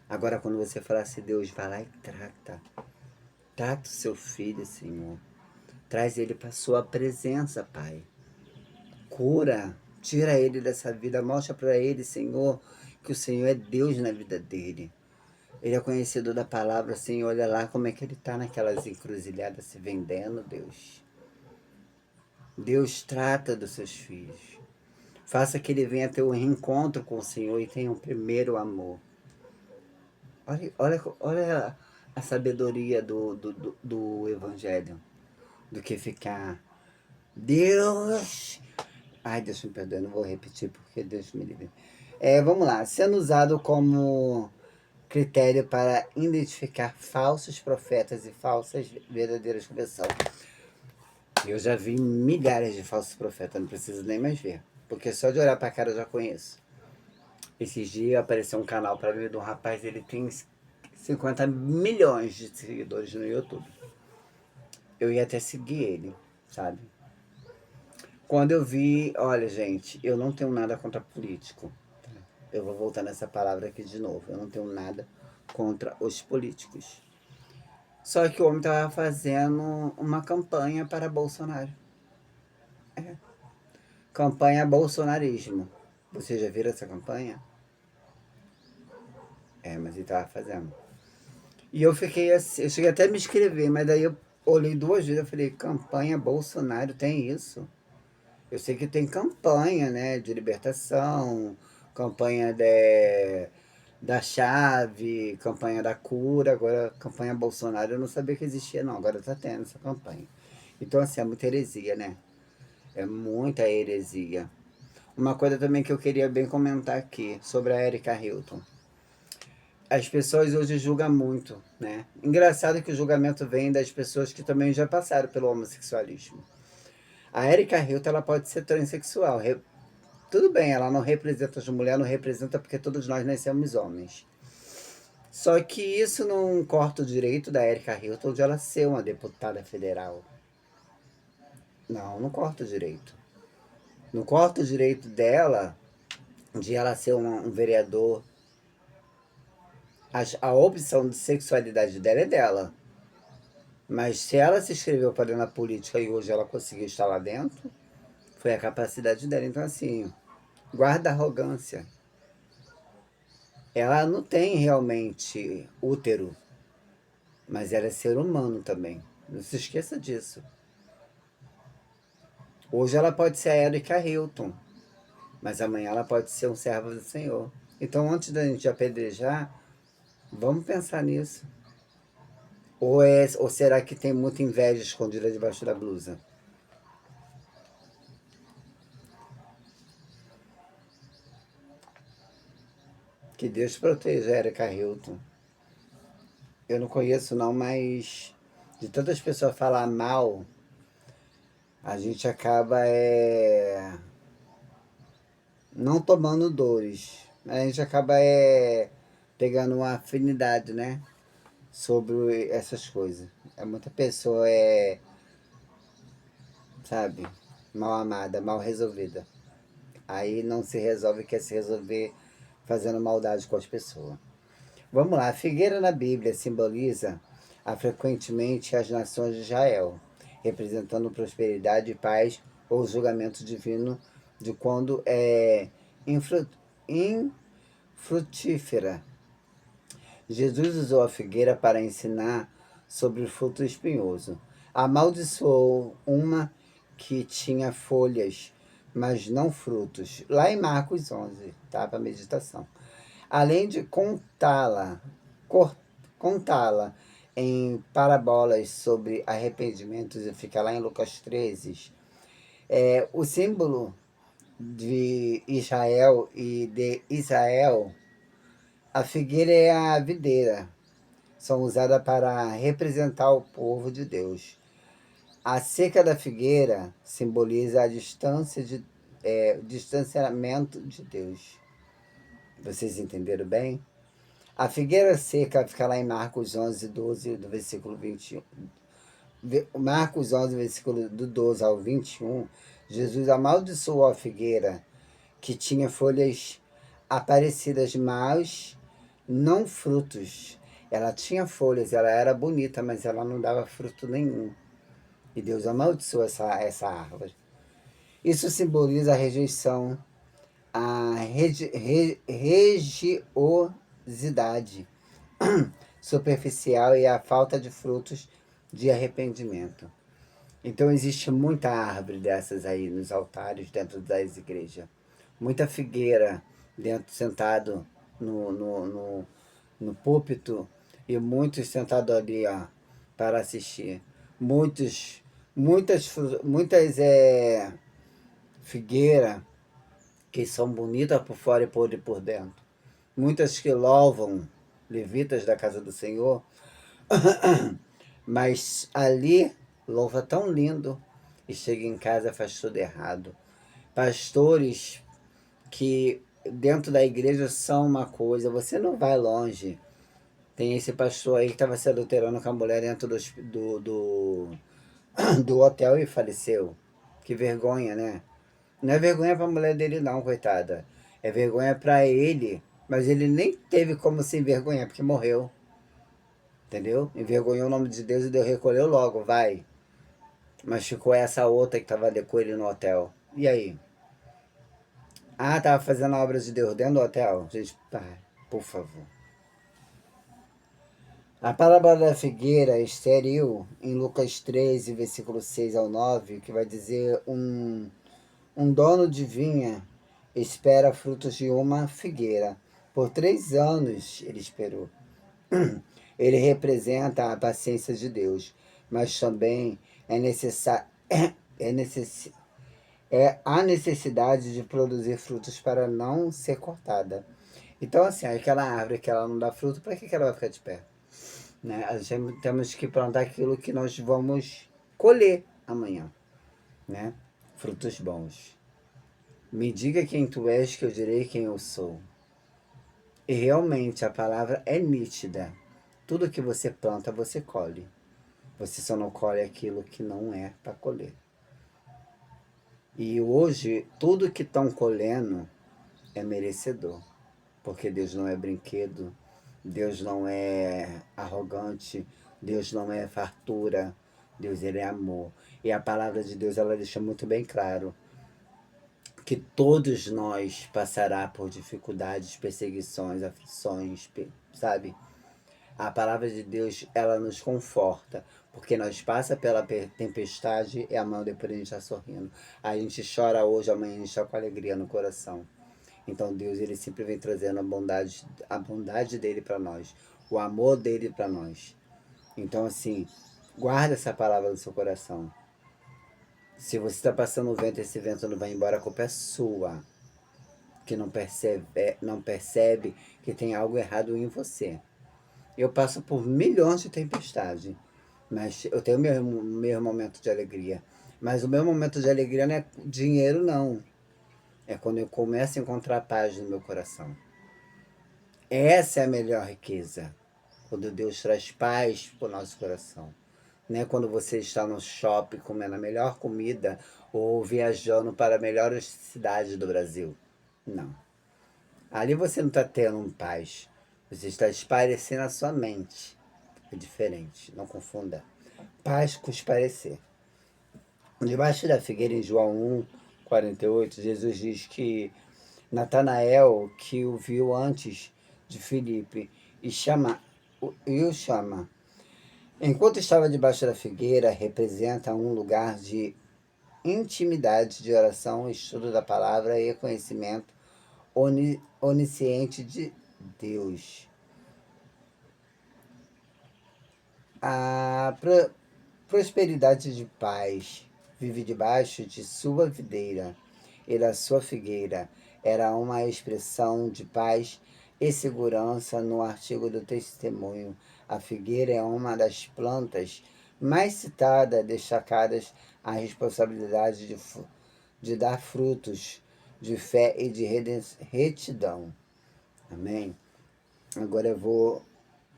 Speaker 1: Agora, quando você falar assim, Deus, vai lá e trata o seu filho, Senhor. Traz ele para a sua presença, Pai. Cura, tira ele dessa vida, mostra para ele, Senhor, que o Senhor é Deus na vida dele. Ele é conhecedor da palavra, Senhor, olha lá como é que ele está naquelas encruzilhadas se vendendo, Deus. Deus trata dos seus filhos. Faça que ele venha ter um reencontro com o Senhor e tenha um primeiro amor. Olha a sabedoria do Evangelho. Do que ficar, Deus... Ai, Deus me perdoe, não vou repetir porque Deus me livre. Vamos lá. Sendo usado como critério para identificar falsos profetas e falsas verdadeiras conversões. Eu já vi milhares de falsos profetas, não preciso nem mais ver. Porque só de olhar pra cara eu já conheço. Esses dias apareceu um canal para mim de um rapaz, ele tem 50 milhões de seguidores no YouTube. Eu ia até seguir ele, sabe? Quando eu vi, olha gente, eu não tenho nada contra político. Eu vou voltar nessa palavra aqui de novo. Eu não tenho nada contra os políticos. Só que o homem estava fazendo uma campanha para Bolsonaro. Campanha bolsonarismo. Vocês já viram essa campanha? Mas ele estava fazendo. E eu fiquei assim, eu cheguei até a me inscrever, mas daí eu olhei 2 vezes e falei, campanha Bolsonaro, tem isso? Eu sei que tem campanha, né, de libertação, campanha da chave, campanha da cura, agora campanha Bolsonaro eu não sabia que existia não, agora tá tendo essa campanha. Então assim, é muita heresia, né? É muita heresia. Uma coisa também que eu queria bem comentar aqui, sobre a Erika Hilton. as pessoas hoje julgam muito, né? Engraçado que o julgamento vem das pessoas que também já passaram pelo homossexualismo. A Erika Hilton, ela pode ser transexual. Tudo bem, ela não representa as mulheres, não representa porque todos nós nascemos homens. Só que isso não corta o direito da Erika Hilton de ela ser uma deputada federal. Não, não corta o direito. Não corta o direito dela de ela ser um vereador. A opção de sexualidade dela é dela. Mas se ela se inscreveu para dentro da política e hoje ela conseguiu estar lá dentro, foi a capacidade dela. Então, assim, guarda a arrogância. Ela não tem realmente útero, mas ela é ser humano também. Não se esqueça disso. Hoje ela pode ser a Erika Hilton, mas amanhã ela pode ser um servo do Senhor. Então, antes da gente apedrejar, vamos pensar nisso. Ou será que tem muita inveja escondida debaixo da blusa? Que Deus proteja a Erika Hilton. Eu não conheço não, mas de tantas pessoas falar mal, a gente acaba não tomando dores. A gente acaba pegando uma afinidade, né? Sobre essas coisas. Muita pessoa sabe, mal amada, mal resolvida. Aí não se resolve, quer se resolver fazendo maldade com as pessoas. Vamos lá, a figueira na Bíblia simboliza frequentemente as nações de Israel, representando prosperidade, paz ou julgamento divino de quando é infrutífera. Jesus usou a figueira para ensinar sobre o fruto espinhoso. Amaldiçoou uma que tinha folhas, mas não frutos. Lá em Marcos 11, tá? Para meditação. Além de contá-la em parábolas sobre arrependimentos, e fica lá em Lucas 13, o símbolo de Israel e de Israel, a figueira é a videira, são usadas para representar o povo de Deus. A seca da figueira simboliza a o distanciamento de Deus. Vocês entenderam bem? A figueira seca fica lá em Marcos 11, 12, do versículo 21. Marcos 11, versículo do 12 ao 21, Jesus amaldiçoou a figueira que tinha folhas aparecidas, mas não frutos. Ela tinha folhas, ela era bonita, mas ela não dava fruto nenhum. E Deus amaldiçoou essa árvore. Isso simboliza a rejeição, a religiosidade superficial e a falta de frutos de arrependimento. Então existe muita árvore dessas aí nos altares dentro das igrejas. Muita figueira dentro, sentado no púlpito e muitos sentados ali, ó, para assistir. Muitas figueiras que são bonitas por fora e podres por dentro. Muitas que louvam, levitas da casa do Senhor, mas ali louva tão lindo e chega em casa e faz tudo errado. Pastores que dentro da igreja são uma coisa, você não vai longe. Tem esse pastor aí que estava se adulterando com a mulher dentro do hotel e faleceu. Que vergonha, né? Não é vergonha pra mulher dele não, coitada. É vergonha pra ele, mas ele nem teve como se envergonhar, porque morreu. Entendeu? Envergonhou o nome de Deus e Deus recolheu logo, vai. Mas ficou essa outra que tava ali com ele no hotel. E aí? Ah, tava fazendo a obra de Deus dentro do hotel? Gente, por favor. A parábola da figueira estéril, em Lucas 13, versículo 6 ao 9, que vai dizer um dono de vinha espera frutos de uma figueira. Por 3 anos ele esperou. Ele representa a paciência de Deus, mas também é a necessidade de produzir frutos para não ser cortada. Então, assim, aquela árvore que ela não dá fruto, para que ela vai ficar de pé? Né? A gente temos que plantar aquilo que nós vamos colher amanhã, né? Frutos bons. Me diga quem tu és, que eu direi quem eu sou. E realmente a palavra é nítida. Tudo que você planta, você colhe. Você só não colhe aquilo que não é para colher. E hoje, tudo que estão colhendo é merecedor. Porque Deus não é brinquedo, Deus não é arrogante, Deus não é fartura, Deus ele é amor. E a palavra de Deus ela deixa muito bem claro que todos nós passará por dificuldades, perseguições, aflições, sabe? A palavra de Deus ela nos conforta, porque nós passa pela tempestade e amanhã depois a gente está sorrindo. A gente chora hoje, amanhã a gente está com alegria no coração. Então Deus ele sempre vem trazendo a bondade dele para nós, o amor dele para nós. Então assim, guarda essa palavra no seu coração. Se você está passando o vento, esse vento não vai embora, a culpa é sua, que não percebe que tem algo errado em você. Eu passo por milhões de tempestades, mas eu tenho meu momento de alegria. Mas o meu momento de alegria não é dinheiro, não. É quando eu começo a encontrar paz no meu coração. Essa é a melhor riqueza. Quando Deus traz paz para o nosso coração. Não é quando você está no shopping comendo a melhor comida ou viajando para a melhor cidade do Brasil. Não. Ali você não está tendo paz. Você está esparecendo a sua mente. É diferente. Não confunda. Paz com esparecer. Debaixo da figueira em João 1:48, Jesus diz que Natanael, que o viu antes de Filipe, e o chama. Enquanto estava debaixo da figueira, representa um lugar de intimidade, de oração, estudo da palavra e conhecimento onisciente de Deus. A prosperidade de paz vive debaixo de sua videira e da sua figueira. Era uma expressão de paz e segurança no artigo do testemunho. A figueira é uma das plantas mais citadas, destacadas a responsabilidade de dar frutos de fé e de retidão. Amém? Agora eu vou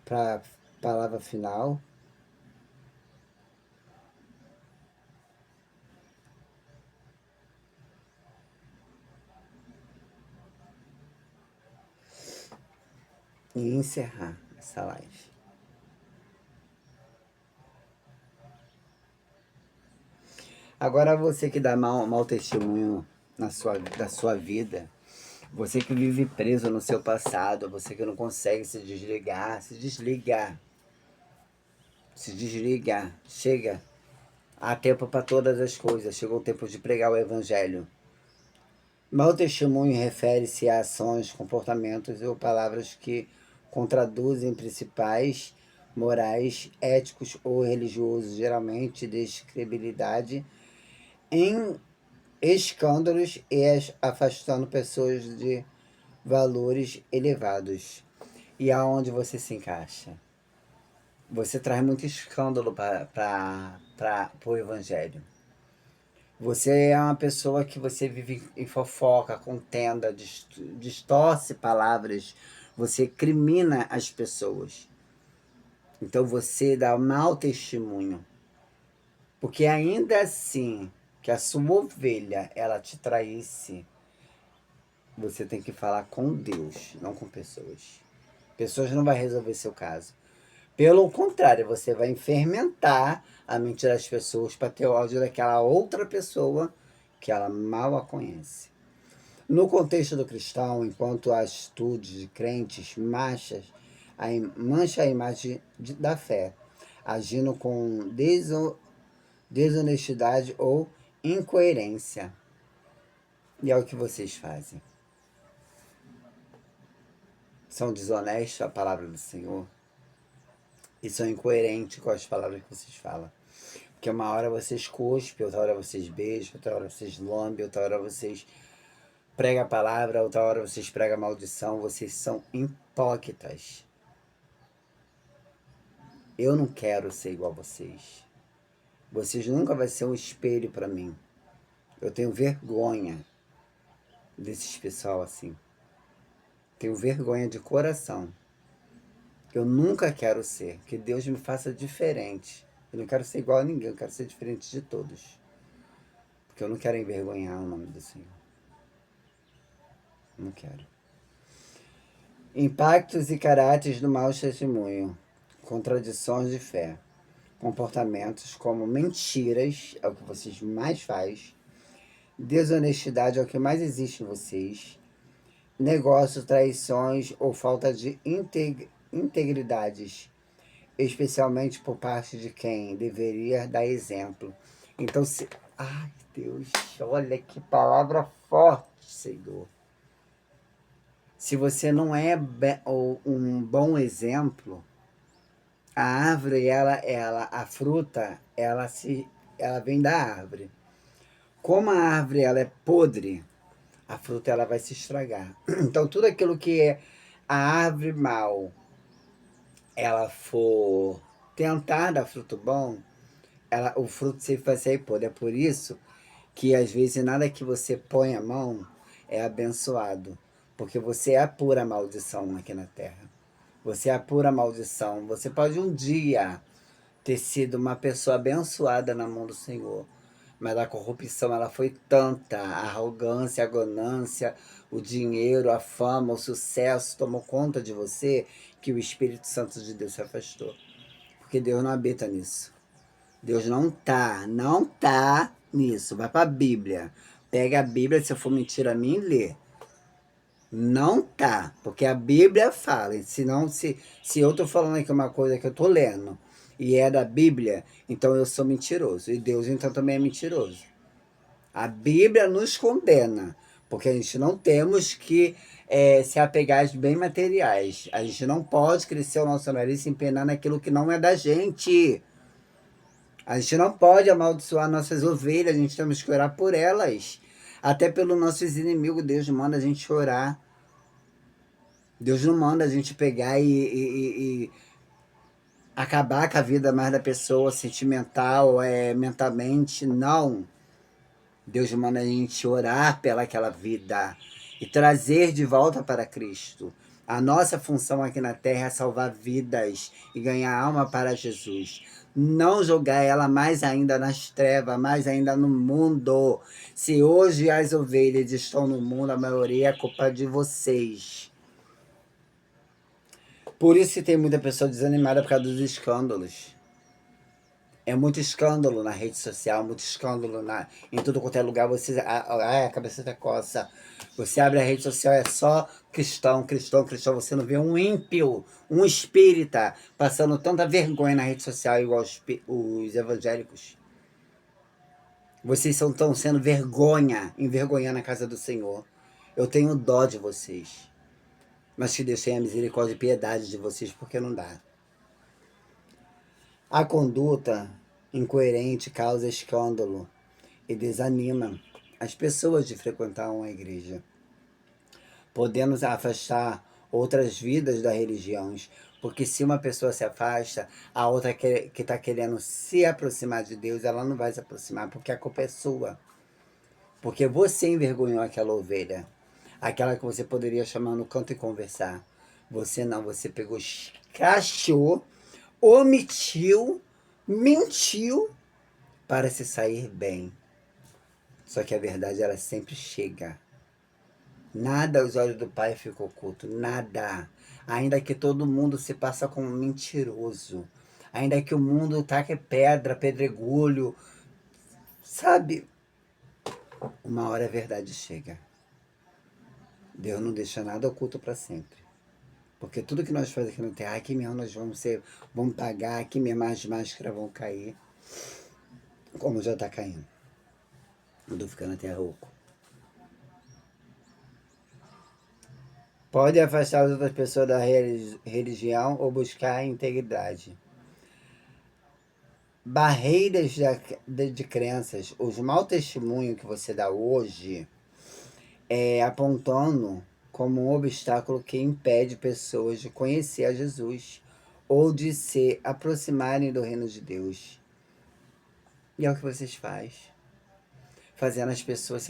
Speaker 1: para a palavra final. E encerrar essa live. Agora você que dá mau testemunho da sua vida, você que vive preso no seu passado, você que não consegue se desligar, se desligar. Chega. Há tempo para todas as coisas. Chegou o tempo de pregar o evangelho. Mau testemunho refere-se a ações, comportamentos ou palavras que contraduzem principais morais, éticos ou religiosos, geralmente descredibilidade, em escândalos e afastando pessoas de valores elevados. E aonde você se encaixa? Você traz muito escândalo para o evangelho. Você é uma pessoa que você vive em fofoca, contenda, distorce palavras, você crimina as pessoas. Então você dá mau testemunho. Porque ainda assim que a sua ovelha ela te traísse, você tem que falar com Deus, não com pessoas. Pessoas não vai resolver seu caso. Pelo contrário, você vai fermentar a mente das pessoas para ter ódio daquela outra pessoa que ela mal a conhece. No contexto do cristão, enquanto a atitude de crentes mancha a imagem da fé, agindo com desonestidade ou incoerência. E é o que vocês fazem. São desonestos à palavra do Senhor e são incoerentes com as palavras que vocês falam. Porque uma hora vocês cuspem, outra hora vocês beijam, outra hora vocês lambem, outra hora vocês prega a palavra, outra hora vocês pregam a maldição, vocês são hipócritas. Eu não quero ser igual a vocês. Vocês nunca vão ser um espelho para mim. Eu tenho vergonha desses pessoal assim. Tenho vergonha de coração. Eu nunca quero ser. Que Deus me faça diferente. Eu não quero ser igual a ninguém, eu quero ser diferente de todos. Porque eu não quero envergonhar o nome do Senhor. Não quero. Impactos e caráteres do mau testemunho. Contradições de fé. Comportamentos como mentiras, é o que vocês mais fazem. Desonestidade é o que mais existe em vocês. Negócios, traições ou falta de integridades, especialmente por parte de quem deveria dar exemplo. Então, se... Ai, Deus, olha que palavra forte, Senhor. Se você não é um bom exemplo, a árvore, a fruta, ela vem da árvore. Como a árvore ela é podre, a fruta ela vai se estragar. Então, tudo aquilo que é a árvore mal, ela for tentar dar fruto bom, o fruto sempre vai sair podre. É por isso que, às vezes, nada que você põe a mão é abençoado. Porque você é a pura maldição aqui na terra. Você é a pura maldição. Você pode um dia ter sido uma pessoa abençoada na mão do Senhor. Mas a corrupção ela foi tanta, a arrogância, a ganância, o dinheiro, a fama, o sucesso tomou conta de você que o Espírito Santo de Deus se afastou. Porque Deus não habita nisso. Deus não tá nisso. Vai para a Bíblia. Pega a Bíblia, se eu for mentir a mim, lê. Não tá, porque a Bíblia fala. Senão, se eu tô falando aqui uma coisa que eu tô lendo e é da Bíblia, então eu sou mentiroso. E Deus, então, também é mentiroso. A Bíblia nos condena, porque a gente não temos que se apegar aos bens materiais. A gente não pode crescer o nosso nariz se empenar naquilo que não é da gente. A gente não pode amaldiçoar nossas ovelhas, a gente temos que orar por elas. Até pelos nossos inimigos, Deus manda a gente orar. Deus não manda a gente pegar e acabar com a vida mais da pessoa, sentimental, mentalmente, não. Deus manda a gente orar pelaquela vida e trazer de volta para Cristo. A nossa função aqui na terra é salvar vidas e ganhar alma para Jesus. Não jogar ela mais ainda nas trevas, mais ainda no mundo. Se hoje as ovelhas estão no mundo, a maioria é culpa de vocês. Por isso que tem muita pessoa desanimada por causa dos escândalos. É muito escândalo na rede social, muito escândalo em tudo quanto é lugar. A cabeça até coça. Você abre a rede social, é só cristão, cristão, cristão. Você não vê um ímpio, um espírita passando tanta vergonha na rede social igual os evangélicos. Vocês estão sendo envergonhando a casa do Senhor. Eu tenho dó de vocês. Mas que Deus tenha misericórdia e piedade de vocês, porque não dá. A conduta incoerente causa escândalo e desanima as pessoas de frequentar uma igreja, podendo afastar outras vidas das religiões, porque se uma pessoa se afasta, a outra que está querendo se aproximar de Deus, ela não vai se aproximar, porque a culpa é sua. Porque você envergonhou aquela ovelha, aquela que você poderia chamar no canto e conversar. Você não, você pegou, escrachou, omitiu, mentiu para se sair bem. Só que a verdade, ela sempre chega. Nada aos olhos do Pai fica oculto, nada. Ainda que todo mundo se passa como mentiroso, ainda que o mundo taque pedra, pedregulho, sabe? Uma hora a verdade chega. Deus não deixa nada oculto para sempre. Porque tudo que nós fazemos aqui na terra, aqui mesmo nós vamos pagar, aqui mesmo as máscaras vão cair. Como já está caindo. Eu tô ficando até rouco. Pode afastar as outras pessoas da religião ou buscar a integridade. Barreiras de crenças. Os maus testemunhos que você dá hoje apontando como um obstáculo que impede pessoas de conhecer a Jesus ou de se aproximarem do reino de Deus. E é o que vocês fazem, fazendo as pessoas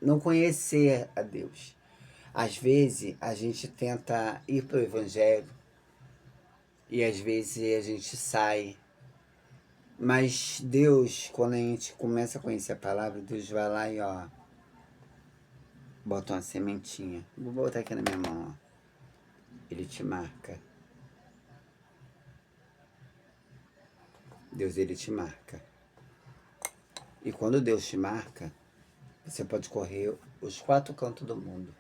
Speaker 1: não conhecer a Deus. Às vezes a gente tenta ir para o Evangelho e às vezes a gente sai. Mas Deus, quando a gente começa a conhecer a palavra, Deus vai lá e bota uma sementinha. Vou botar aqui na minha mão. Ele te marca. Deus, ele te marca. E quando Deus te marca, você pode correr os 4 cantos do mundo.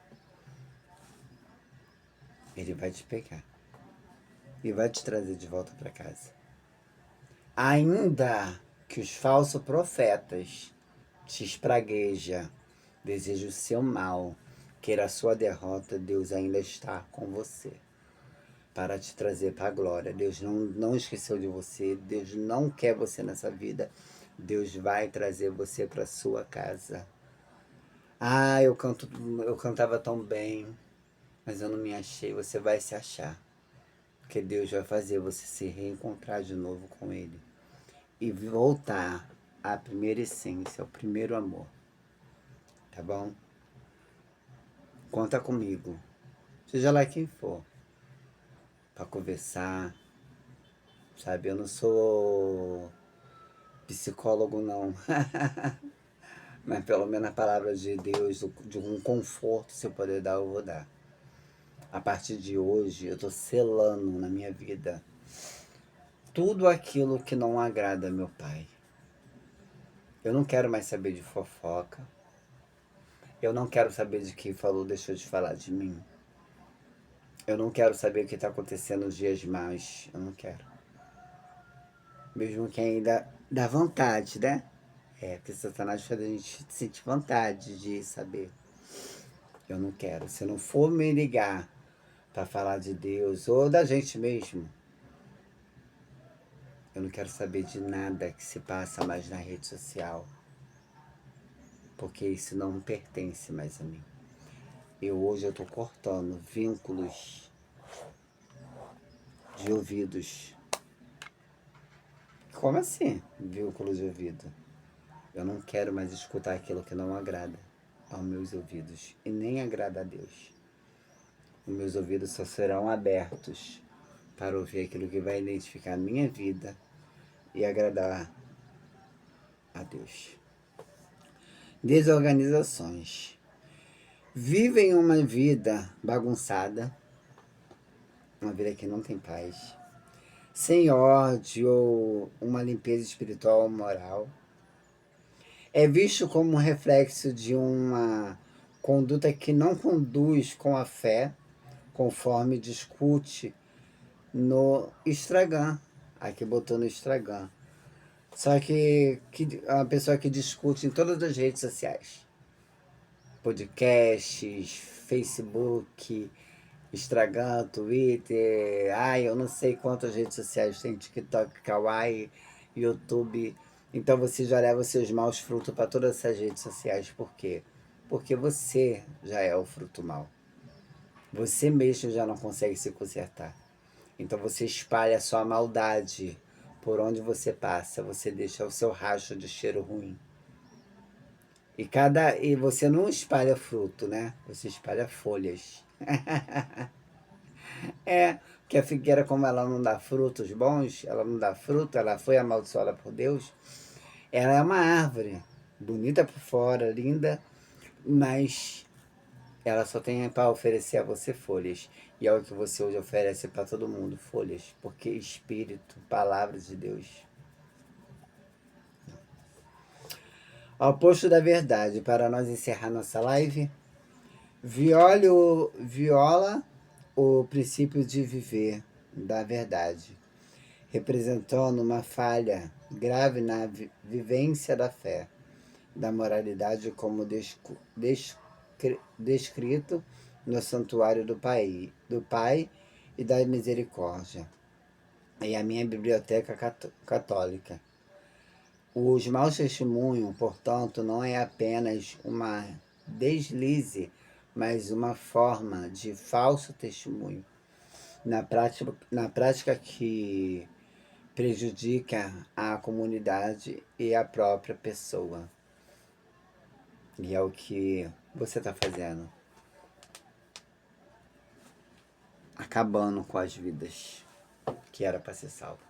Speaker 1: Ele vai te pegar. E vai te trazer de volta para casa. Ainda que os falsos profetas te espraguejam, desejam o seu mal, queira a sua derrota, Deus ainda está com você para te trazer para a glória. Deus não esqueceu de você, Deus não quer você nessa vida, Deus vai trazer você para sua casa. Eu cantava tão bem, mas eu não me achei. Você vai se achar, porque Deus vai fazer você se reencontrar de novo com Ele e voltar à primeira essência, ao primeiro amor. Tá bom? Conta comigo, seja lá quem for, para conversar, sabe? Eu não sou psicólogo, não. Mas pelo menos a palavra de Deus, de um conforto, se eu puder dar, eu vou dar. A partir de hoje, eu estou selando na minha vida tudo aquilo que não agrada a meu Pai. Eu não quero mais saber de fofoca. Eu não quero saber de quem falou, deixou de falar de mim. Eu não quero saber o que está acontecendo nos dias maus. Eu não quero. Mesmo que ainda dá vontade, né? Porque Satanás faz a gente sentir vontade de saber. Eu não quero. Se não for me ligar para falar de Deus ou da gente mesmo, eu não quero saber de nada que se passa mais na rede social. Porque isso não me pertence mais a mim. Hoje eu estou cortando vínculos de ouvidos. Como assim, vínculos de ouvido? Eu não quero mais escutar aquilo que não agrada aos meus ouvidos e nem agrada a Deus. Os meus ouvidos só serão abertos para ouvir aquilo que vai identificar a minha vida e agradar a Deus. Desorganizações. Vivem uma vida bagunçada, uma vida que não tem paz, sem ordem ou uma limpeza espiritual ou moral. É visto como um reflexo de uma conduta que não conduz com a fé, conforme discute no Instagram. Aqui botou no Instagram. Só que é uma pessoa que discute em todas as redes sociais. Podcasts, Facebook, Instagram, Twitter, eu não sei quantas redes sociais tem, TikTok, Kawaii, YouTube. Então você já leva seus maus frutos para todas essas redes sociais. Por quê? Porque você já é o fruto mau. Você mesmo já não consegue se consertar. Então você espalha a sua maldade por onde você passa. Você deixa o seu rastro de cheiro ruim. E você não espalha fruto, né? Você espalha folhas. Porque a figueira, como ela não dá frutos bons, ela não dá fruto, ela foi amaldiçoada por Deus. Ela é uma árvore, bonita por fora, linda, mas ela só tem para oferecer a você folhas. E é o que você hoje oferece para todo mundo, folhas. Porque Espírito, palavra de Deus. Ao oposto da verdade, para nós encerrar nossa live, viola o princípio de viver da verdade, representando uma falha grave na vivência da fé, da moralidade como descrito no santuário do Pai e da misericórdia, e a minha biblioteca católica. Os maus testemunhos, portanto, não é apenas uma deslize mais uma forma de falso testemunho na prática que prejudica a comunidade e a própria pessoa. E é o que você está fazendo. Acabando com as vidas que era para ser salvo.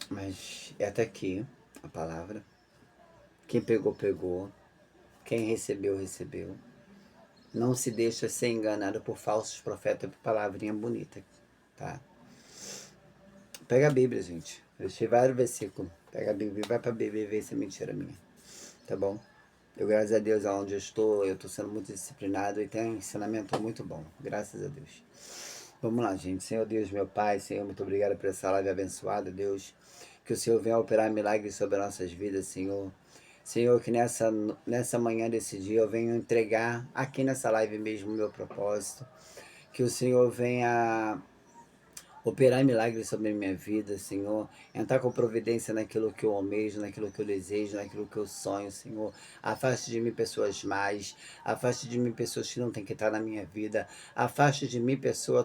Speaker 1: Mas é até aqui a palavra. Quem pegou, pegou. Quem recebeu, recebeu. Não se deixa ser enganado por falsos profetas, por palavrinha bonita, tá? Pega a Bíblia, gente. Eu deixei vários versículos. Pega a Bíblia e vai pra Bíblia e vê se é mentira minha. Tá bom? Eu, graças a Deus, aonde eu estou sendo muito disciplinado e tem um ensinamento muito bom. Graças a Deus. Vamos lá, gente. Senhor Deus, meu Pai, Senhor, muito obrigado por essa live abençoada, Deus. Que o Senhor venha operar milagres sobre as nossas vidas, Senhor. Senhor, que nessa manhã desse dia eu venho entregar aqui nessa live mesmo o meu propósito. Que o Senhor venha operar milagres sobre a minha vida, Senhor. Entrar com providência naquilo que eu almejo, naquilo que eu desejo, naquilo que eu sonho, Senhor. Afaste de mim pessoas más. Afaste de mim pessoas que não têm que estar na minha vida. Afaste de mim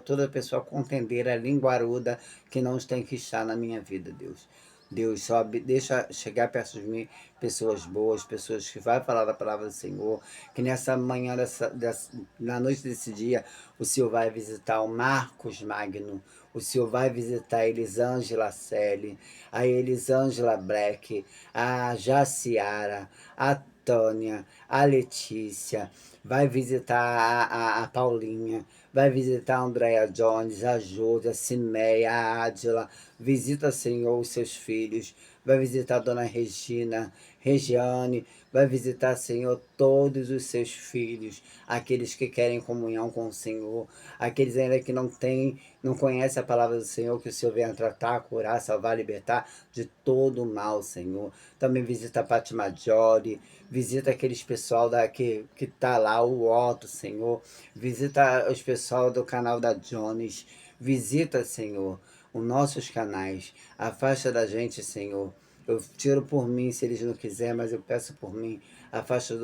Speaker 1: toda pessoa contendeira, linguaruda, que não tem que estar na minha vida, Deus. Deus, só deixa chegar perto de mim pessoas boas, pessoas que vão falar da palavra do Senhor, que nessa manhã, na noite desse dia, o Senhor vai visitar o Marcos Magno, o Senhor vai visitar a Elisângela Selle, a Elisângela Black, a Jaciara, a Tânia, a Letícia, vai visitar a Paulinha, vai visitar a Andrea Jones, a Júlia, a Cimeia, a Ádila, visita, Senhor, os seus filhos, vai visitar a Dona Regina, Regiane, vai visitar, Senhor, todos os seus filhos, aqueles que querem comunhão com o Senhor, aqueles ainda que não conhecem a palavra do Senhor, que o Senhor venha tratar, curar, salvar, libertar de todo o mal, Senhor. Também visita a Pati Maggiore, visita aqueles pessoal que tá lá, o Otto, Senhor, visita os pessoal do canal da Jones, visita, Senhor, os nossos canais, afasta da gente, Senhor. Eu tiro por mim, se eles não quiserem, mas eu peço por mim. Afasta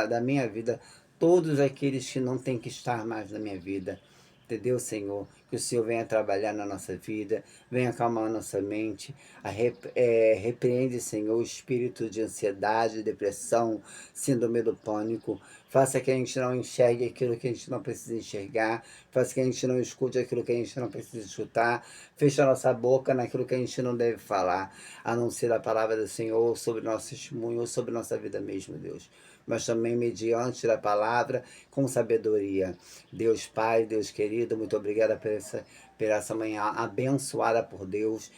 Speaker 1: da minha vida todos aqueles que não têm que estar mais na minha vida. Entendeu, Senhor? Que o Senhor venha trabalhar na nossa vida, venha acalmar a nossa mente, repreende, Senhor, o espírito de ansiedade, depressão, síndrome do pânico. Faça que a gente não enxergue aquilo que a gente não precisa enxergar, faça que a gente não escute aquilo que a gente não precisa escutar, feche a nossa boca naquilo que a gente não deve falar, a não ser a palavra do Senhor sobre nosso testemunho ou sobre nossa vida mesmo, Deus. Mas também mediante a palavra, com sabedoria. Deus Pai, Deus querido, muito obrigada por essa manhã abençoada por Deus,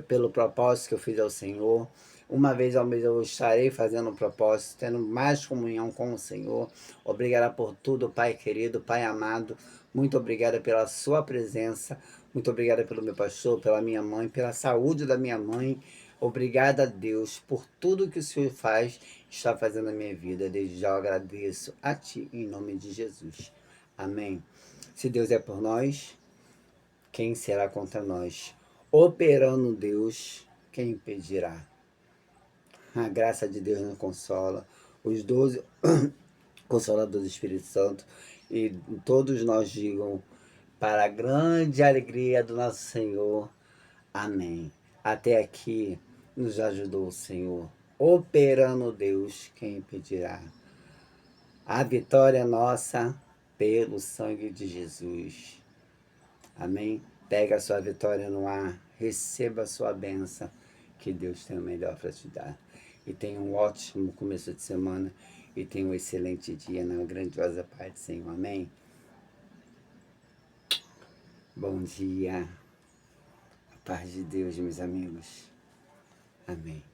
Speaker 1: pelo propósito que eu fiz ao Senhor. Uma vez ao mês eu estarei fazendo um propósito, tendo mais comunhão com o Senhor. Obrigada por tudo, Pai querido, Pai amado. Muito obrigada pela sua presença. Muito obrigada pelo meu pastor, pela minha mãe, pela saúde da minha mãe. Obrigada a Deus por tudo que o Senhor está fazendo na minha vida. Desde já eu agradeço a Ti, em nome de Jesus. Amém. Se Deus é por nós, quem será contra nós? Operando Deus, quem impedirá? A graça de Deus nos consola. Os 12 consoladores do Espírito Santo. E todos nós digam, para a grande alegria do nosso Senhor. Amém. Até aqui nos ajudou o Senhor. Operando Deus, quem impedirá? A vitória é nossa pelo sangue de Jesus. Amém? Pega a sua vitória no ar, receba a sua bênção, que Deus tem o melhor para te dar. E tenha um ótimo começo de semana e tenha um excelente dia na grandiosa paz do Senhor. Amém? Bom dia. A paz de Deus, meus amigos. Amém.